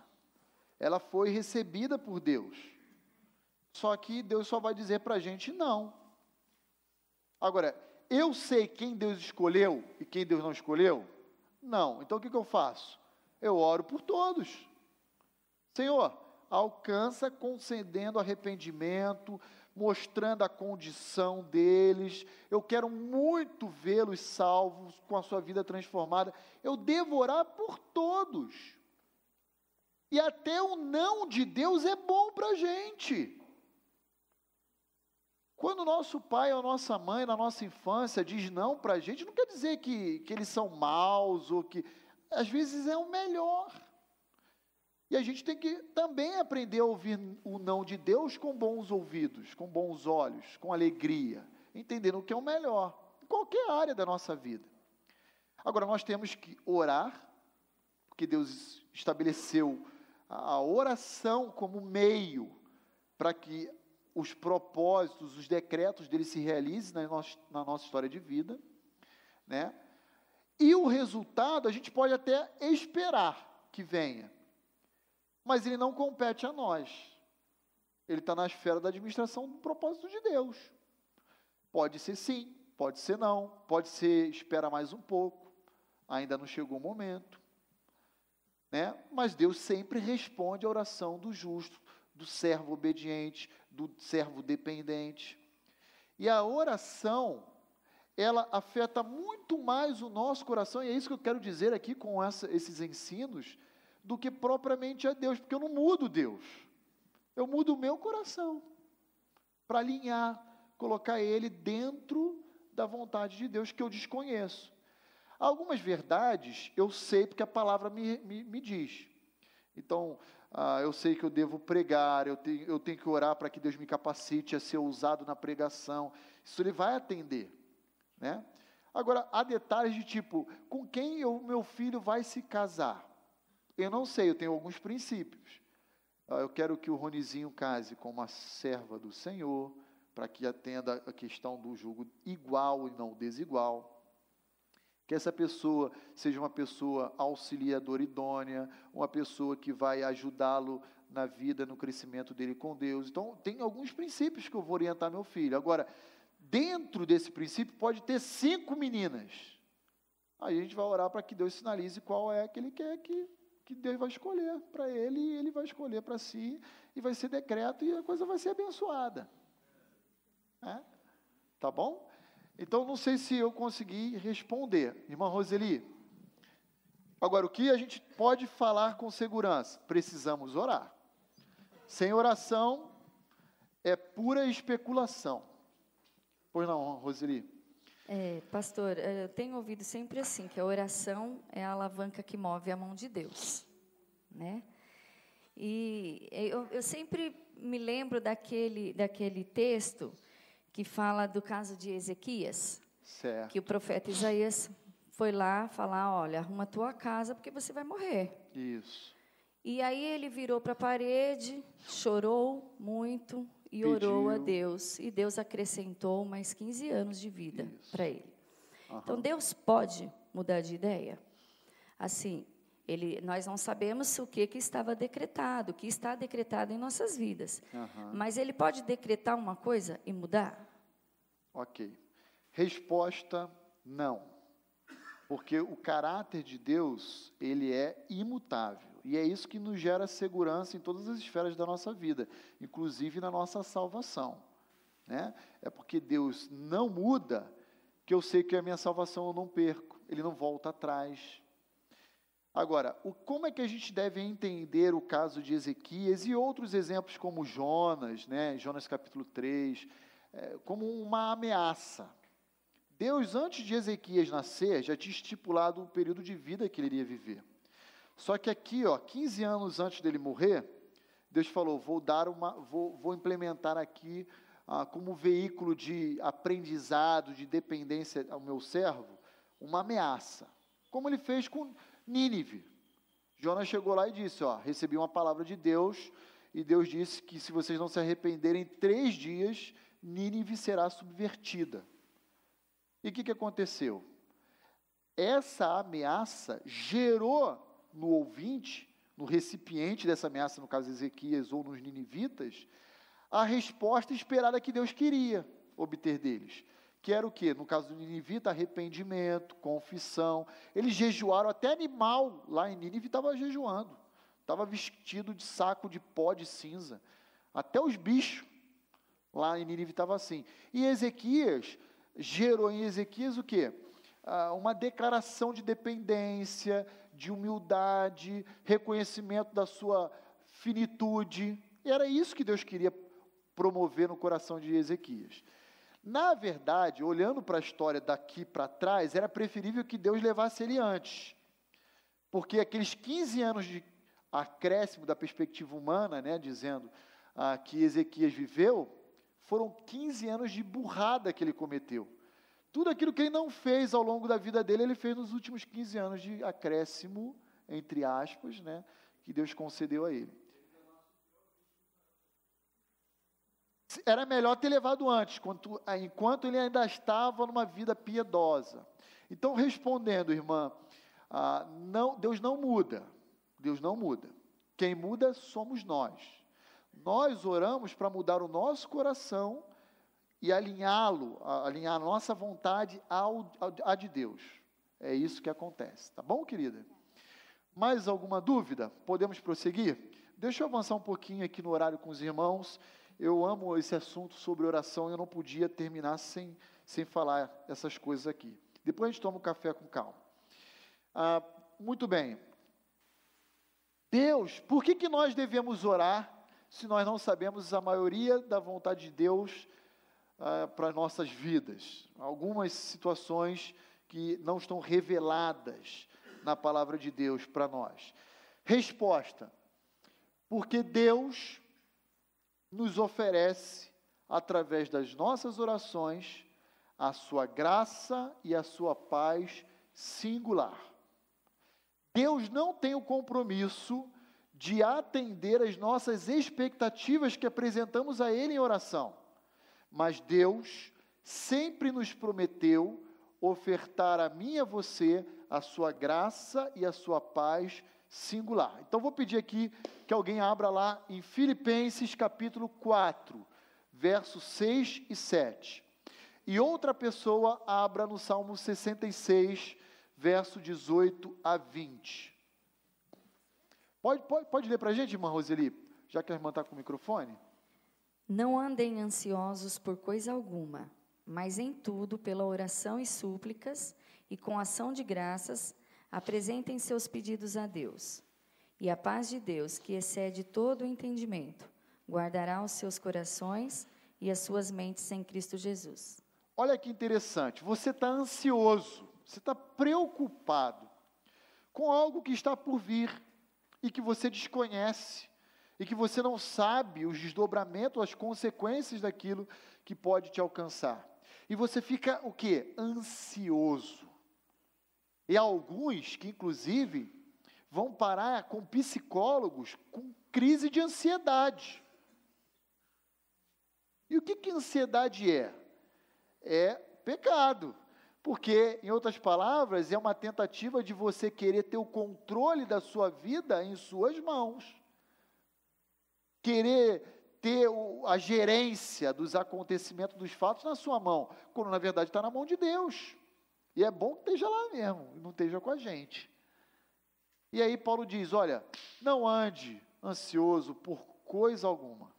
Ela foi recebida por Deus. Só que Deus só vai dizer para a gente não. Agora, eu sei quem Deus escolheu e quem Deus não escolheu? Não. Então o que eu faço? Eu oro por todos. Senhor, alcança concedendo arrependimento, mostrando a condição deles. Eu quero muito vê-los salvos, com a sua vida transformada. Eu devo orar por todos. E até o não de Deus é bom para a gente. Quando o nosso pai ou nossa mãe, na nossa infância, diz não para a gente, não quer dizer que eles são maus, ou que, às vezes, é o melhor. E a gente tem que também aprender a ouvir o não de Deus com bons ouvidos, com bons olhos, com alegria, entendendo o que é o melhor, em qualquer área da nossa vida. Agora, nós temos que orar, porque Deus estabeleceu a oração como meio para que os propósitos, os decretos dele se realizem na nossa história de vida, né? E o resultado a gente pode até esperar que venha, mas ele não compete a nós. Ele está na esfera da administração do propósito de Deus. Pode ser sim, pode ser não, pode ser espera mais um pouco, ainda não chegou o momento, né? Mas Deus sempre responde à oração do justo, do servo obediente, do servo dependente. E a oração, ela afeta muito mais o nosso coração, e é isso que eu quero dizer aqui com esses ensinos, do que propriamente a Deus, porque eu não mudo Deus, eu mudo o meu coração, para alinhar, colocar ele dentro da vontade de Deus, que eu desconheço. Algumas verdades eu sei porque a palavra me diz. Então, eu sei que eu devo pregar, eu tenho que orar para que Deus me capacite a ser usado na pregação. Isso ele vai atender, né? Agora, há detalhes de tipo, com quem meu filho vai se casar? Eu não sei, eu tenho alguns princípios. Eu quero que o Ronizinho case com uma serva do Senhor, para que atenda a questão do julgo igual e não desigual. Que essa pessoa seja uma pessoa auxiliadora idônea, uma pessoa que vai ajudá-lo na vida, no crescimento dele com Deus. Então, tem alguns princípios que eu vou orientar meu filho. Agora, dentro desse princípio, pode ter 5 meninas. Aí a gente vai orar para que Deus sinalize qual é que ele quer que Deus vai escolher para ele, e ele vai escolher para si, e vai ser decreto, e a coisa vai ser abençoada. Tá bom? Então, não sei se eu consegui responder. Irmã Roseli, agora, o que a gente pode falar com segurança? Precisamos orar. Sem oração, é pura especulação. Pois não, Roseli? Pastor, eu tenho ouvido sempre assim, que a oração é a alavanca que move a mão de Deus, né? E eu sempre me lembro daquele texto que fala do caso de Ezequias, certo, que o profeta Isaías foi lá falar, olha, arruma a tua casa porque você vai morrer. Isso. E aí ele virou para a parede, chorou muito e orou a Deus. E Deus acrescentou mais 15 anos de vida para ele. Então, Deus pode mudar de ideia. Assim, Nós não sabemos o que estava decretado, o que está decretado em nossas vidas. Mas ele pode decretar uma coisa e mudar? Ok. Resposta, não. Porque o caráter de Deus, ele é imutável. E é isso que nos gera segurança em todas as esferas da nossa vida, inclusive na nossa salvação, né? É porque Deus não muda que eu sei que a minha salvação eu não perco. Ele não volta atrás. Agora, como é que a gente deve entender o caso de Ezequias e outros exemplos como Jonas, né? Jonas capítulo 3, como uma ameaça? Deus, antes de Ezequias nascer, já tinha estipulado o período de vida que ele iria viver. Só que aqui, 15 anos antes dele morrer, Deus falou, vou implementar aqui como veículo de aprendizado, de dependência ao meu servo, uma ameaça. Como ele fez com Nínive. Jonas chegou lá e disse, recebi uma palavra de Deus, e Deus disse que se vocês não se arrependerem, em 3 dias, Nínive será subvertida. E o que aconteceu? Essa ameaça gerou no ouvinte, no recipiente dessa ameaça, no caso Ezequias ou nos ninivitas, a resposta esperada que Deus queria obter deles. Que era o quê? No caso do ninivita, arrependimento, confissão. Eles jejuaram, até animal lá em Nínive estava jejuando. Estava vestido de saco de pó de cinza. Até os bichos lá em Nínive estavam assim. E Ezequias gerou em Ezequias o quê? Uma declaração de dependência, de humildade, reconhecimento da sua finitude. E era isso que Deus queria promover no coração de Ezequias. Na verdade, olhando para a história daqui para trás, era preferível que Deus levasse ele antes. Porque aqueles 15 anos de acréscimo da perspectiva humana, né, dizendo que Ezequias viveu, foram 15 anos de burrada que ele cometeu. Tudo aquilo que ele não fez ao longo da vida dele, ele fez nos últimos 15 anos de acréscimo, entre aspas, né, que Deus concedeu a ele. Era melhor ter levado antes, enquanto ele ainda estava numa vida piedosa. Então, respondendo, irmã, Deus não muda. Deus não muda. Quem muda somos nós. Nós oramos para mudar o nosso coração e alinhar a nossa vontade à de Deus. É isso que acontece. Tá bom, querida? Mais alguma dúvida? Podemos prosseguir? Deixa eu avançar um pouquinho aqui no horário com os irmãos. Eu amo esse assunto sobre oração e eu não podia terminar sem falar essas coisas aqui. Depois a gente toma um café com calma. Muito bem. Deus, por que nós devemos orar se nós não sabemos a maioria da vontade de Deus para nossas vidas? Algumas situações que não estão reveladas na palavra de Deus para nós. Resposta: porque Deus nos oferece, através das nossas orações, a sua graça e a sua paz singular. Deus não tem o compromisso de atender as nossas expectativas que apresentamos a Ele em oração, mas Deus sempre nos prometeu ofertar a mim e a você a sua graça e a sua paz singular. Então, vou pedir aqui que alguém abra lá em Filipenses capítulo 4, versos 6 e 7. E outra pessoa abra no Salmo 66, verso 18 a 20. Pode ler para a gente, irmã Roseli, já que a irmã está com o microfone? Não andem ansiosos por coisa alguma, mas em tudo, pela oração e súplicas, e com ação de graças, apresentem seus pedidos a Deus. E a paz de Deus, que excede todo o entendimento, guardará os seus corações e as suas mentes em Cristo Jesus. Olha que interessante, você está ansioso, você está preocupado com algo que está por vir e que você desconhece e que você não sabe os desdobramentos, as consequências daquilo que pode te alcançar. E você fica o quê? Ansioso. E há alguns que, inclusive, vão parar com psicólogos com crise de ansiedade. E o que ansiedade é? É pecado. Porque, em outras palavras, é uma tentativa de você querer ter o controle da sua vida em suas mãos. Querer ter a gerência dos acontecimentos, dos fatos na sua mão, quando na verdade está na mão de Deus. E é bom que esteja lá mesmo, e não esteja com a gente. E aí Paulo diz, olha, não ande ansioso por coisa alguma.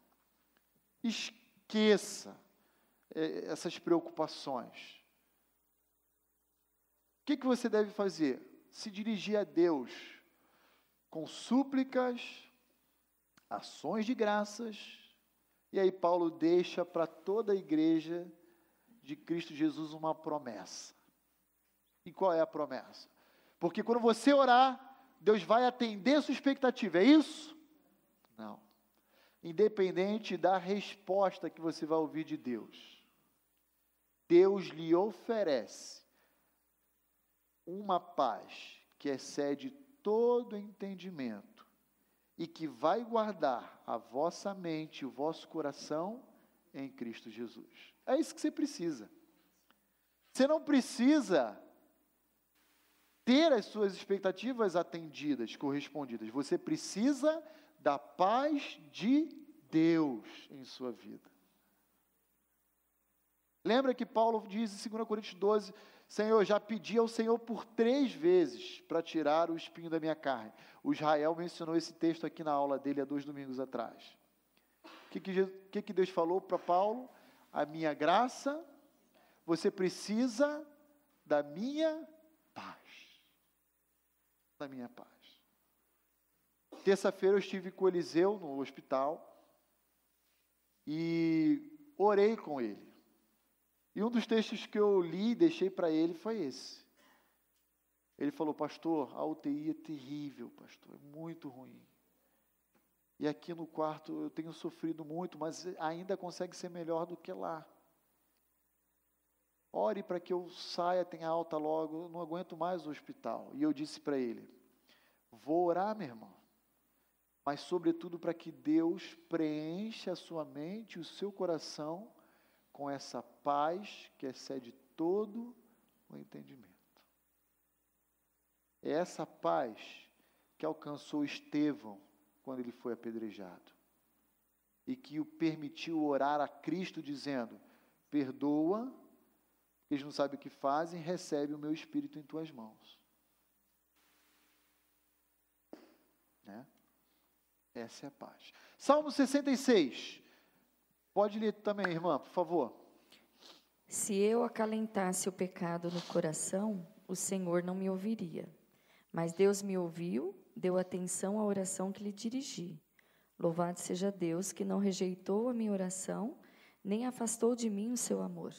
Esqueça essas preocupações. O que você deve fazer? Se dirigir a Deus com súplicas, ações de graças. E aí Paulo deixa para toda a igreja de Cristo Jesus uma promessa. E qual é a promessa? Porque quando você orar, Deus vai atender a sua expectativa, é isso? Não. Independente da resposta que você vai ouvir de Deus, Deus lhe oferece uma paz que excede todo entendimento e que vai guardar a vossa mente e o vosso coração em Cristo Jesus. É isso que você precisa. Você não precisa ter as suas expectativas atendidas, correspondidas. Você precisa da paz de Deus em sua vida. Lembra que Paulo diz em 2 Coríntios 12, Senhor, já pedi ao Senhor por 3 vezes para tirar o espinho da minha carne. O Israel mencionou esse texto aqui na aula dele há 2 domingos atrás. O que Deus falou para Paulo? A minha graça, você precisa da minha paz. Da minha paz. Terça-feira eu estive com o Eliseu no hospital e orei com ele. E um dos textos que eu li e deixei para ele foi esse. Ele falou, pastor, a UTI é terrível, pastor, é muito ruim. E aqui no quarto eu tenho sofrido muito, mas ainda consegue ser melhor do que lá. Ore para que eu saia, tenha alta logo, eu não aguento mais o hospital. E eu disse para ele, vou orar, meu irmão, mas sobretudo para que Deus preencha a sua mente e o seu coração com essa paz que excede todo o entendimento. É essa paz que alcançou Estevão quando ele foi apedrejado e que o permitiu orar a Cristo dizendo, perdoa, eles não sabem o que fazem, recebe o meu espírito em tuas mãos. Né? Essa é a paz. Salmo 66. Pode ler também, irmã, por favor. Se eu acalentasse o pecado no coração, o Senhor não me ouviria. Mas Deus me ouviu, deu atenção à oração que lhe dirigi. Louvado seja Deus, que não rejeitou a minha oração, nem afastou de mim o seu amor.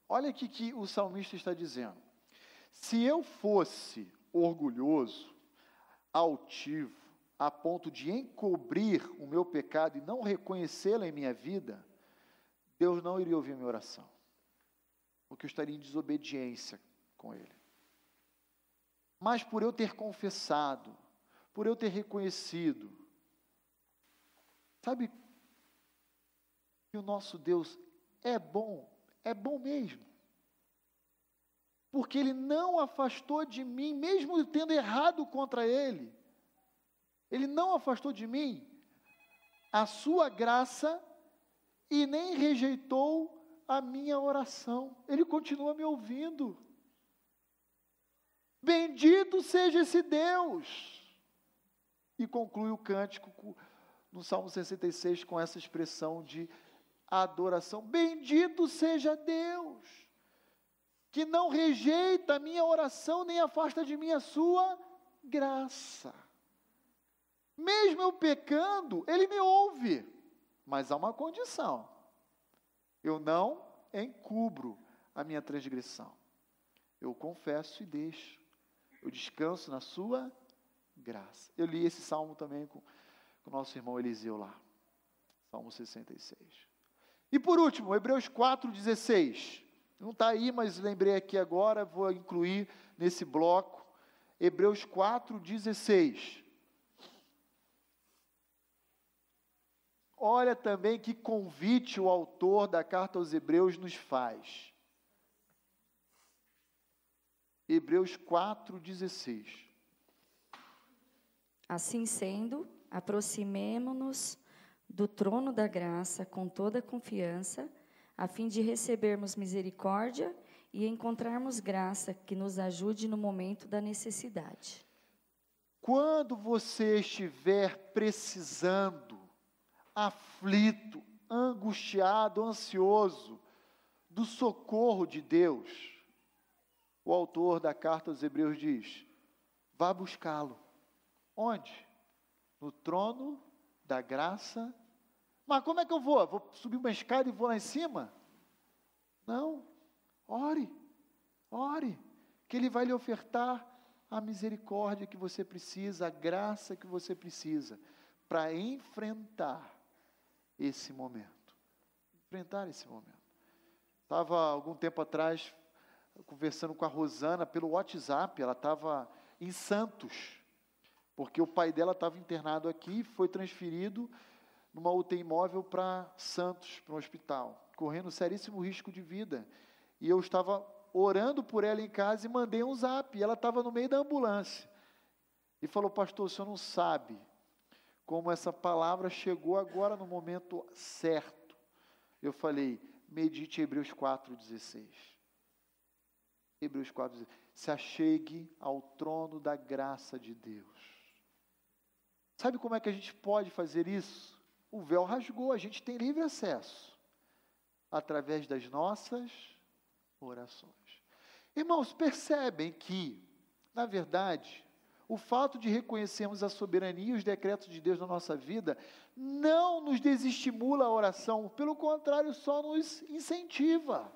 Olha o que o salmista está dizendo. Se eu fosse orgulhoso, altivo, a ponto de encobrir o meu pecado e não reconhecê-lo em minha vida, Deus não iria ouvir a minha oração, porque eu estaria em desobediência com Ele. Mas por eu ter confessado, por eu ter reconhecido, sabe que o nosso Deus é bom mesmo, porque Ele não afastou de mim, mesmo eu tendo errado contra Ele, Ele não afastou de mim a sua graça e nem rejeitou a minha oração. Ele continua me ouvindo. Bendito seja esse Deus. E conclui o cântico no Salmo 66 com essa expressão de adoração. Bendito seja Deus, que não rejeita a minha oração, nem afasta de mim a sua graça. Mesmo eu pecando, Ele me ouve. Mas há uma condição. Eu não encubro a minha transgressão. Eu confesso e deixo. Eu descanso na sua graça. Eu li esse salmo também com o nosso irmão Eliseu lá. Salmo 66. E por último, Hebreus 4,16. Não está aí, mas lembrei aqui agora, vou incluir nesse bloco. Hebreus 4,16. Olha também que convite o autor da carta aos Hebreus nos faz. Hebreus 4,16. Assim sendo, aproximemo-nos do trono da graça com toda confiança, a fim de recebermos misericórdia e encontrarmos graça que nos ajude no momento da necessidade. Quando você estiver precisando, aflito, angustiado, ansioso, do socorro de Deus, o autor da carta aos Hebreus diz: vá buscá-lo. Onde? No trono da graça. Mas como é que eu vou? Vou subir uma escada e vou lá em cima? Não. Ore, que Ele vai lhe ofertar a misericórdia que você precisa, a graça que você precisa, para enfrentar esse momento. Estava, algum tempo atrás, conversando com a Rosana pelo WhatsApp, ela estava em Santos, porque o pai dela estava internado aqui, foi transferido numa UTI móvel para Santos, para um hospital, correndo seríssimo risco de vida. E eu estava orando por ela em casa e mandei um zap, e ela estava no meio da ambulância. E falou: pastor, o senhor não sabe como essa palavra chegou agora no momento certo. Eu falei: medite Hebreus 4,16. Hebreus 4,16. Se achegue ao trono da graça de Deus. Sabe como é que a gente pode fazer isso? O véu rasgou, a gente tem livre acesso. Através das nossas orações. Irmãos, percebem que, na verdade, o fato de reconhecermos a soberania e os decretos de Deus na nossa vida não nos desestimula a oração, pelo contrário, só nos incentiva.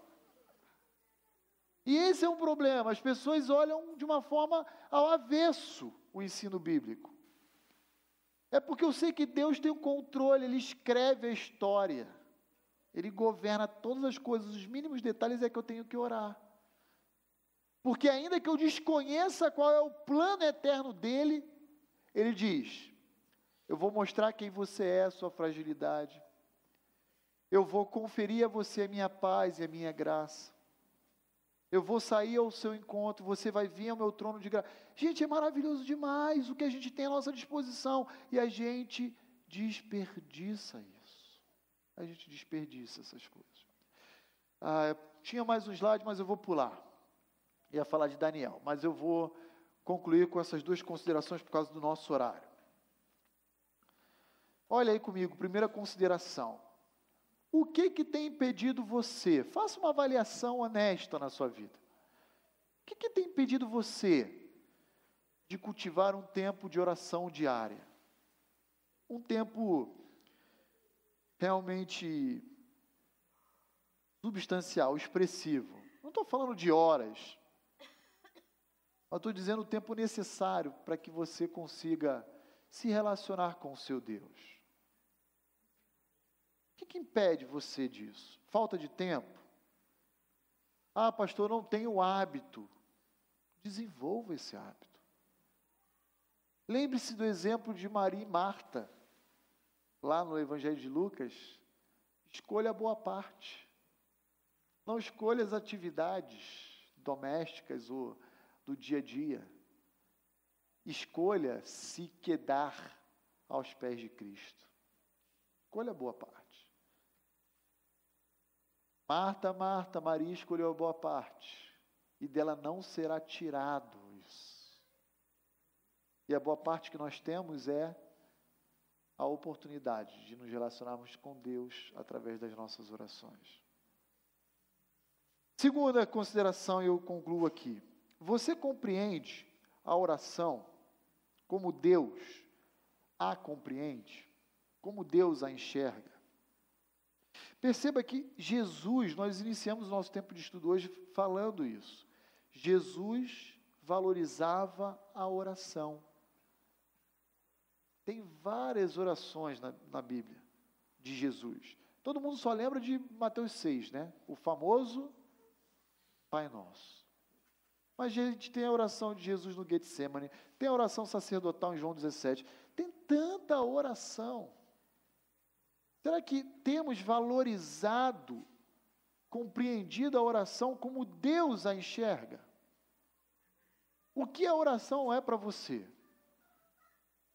E esse é um problema, as pessoas olham de uma forma ao avesso o ensino bíblico. É porque eu sei que Deus tem o controle, Ele escreve a história, Ele governa todas as coisas, os mínimos detalhes é que eu tenho que orar. Porque ainda que eu desconheça qual é o plano eterno dEle, Ele diz: eu vou mostrar quem você é, a sua fragilidade, eu vou conferir a você a minha paz e a minha graça, eu vou sair ao seu encontro, você vai vir ao meu trono de graça. Gente, é maravilhoso demais o que a gente tem à nossa disposição, e a gente desperdiça isso. A gente desperdiça essas coisas. Tinha mais um slide, mas eu vou pular. Ia falar de Daniel, mas eu vou concluir com essas duas considerações por causa do nosso horário. Olha aí comigo, primeira consideração. O que tem impedido você? Faça uma avaliação honesta na sua vida. O que tem impedido você de cultivar um tempo de oração diária? Um tempo realmente substancial, expressivo. Não estou falando de horas, mas estou dizendo o tempo necessário para que você consiga se relacionar com o seu Deus. O que impede você disso? Falta de tempo? Pastor, não tenho hábito. Desenvolva esse hábito. Lembre-se do exemplo de Maria e Marta, lá no Evangelho de Lucas. Escolha a boa parte. Não escolha as atividades domésticas ou do dia a dia. Escolha se quedar aos pés de Cristo. Escolha a boa parte. Marta, Maria escolheu a boa parte, e dela não será tirado isso. E a boa parte que nós temos é a oportunidade de nos relacionarmos com Deus através das nossas orações. Segunda consideração, e eu concluo aqui. Você compreende a oração como Deus a compreende? Como Deus a enxerga? Perceba que Jesus, nós iniciamos o nosso tempo de estudo hoje falando isso. Jesus valorizava a oração. Tem várias orações na Bíblia de Jesus. Todo mundo só lembra de Mateus 6, né? O famoso Pai Nosso. Mas a gente tem a oração de Jesus no Getsemane, tem a oração sacerdotal em João 17. Tem tanta oração. Será que temos valorizado, compreendido a oração como Deus a enxerga? O que a oração é para você?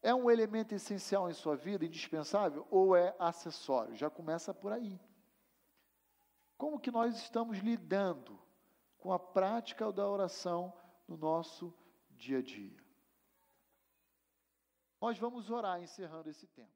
É um elemento essencial em sua vida, indispensável, ou é acessório? Já começa por aí. Como que nós estamos lidando com a prática da oração no nosso dia a dia? Nós vamos orar encerrando esse tempo.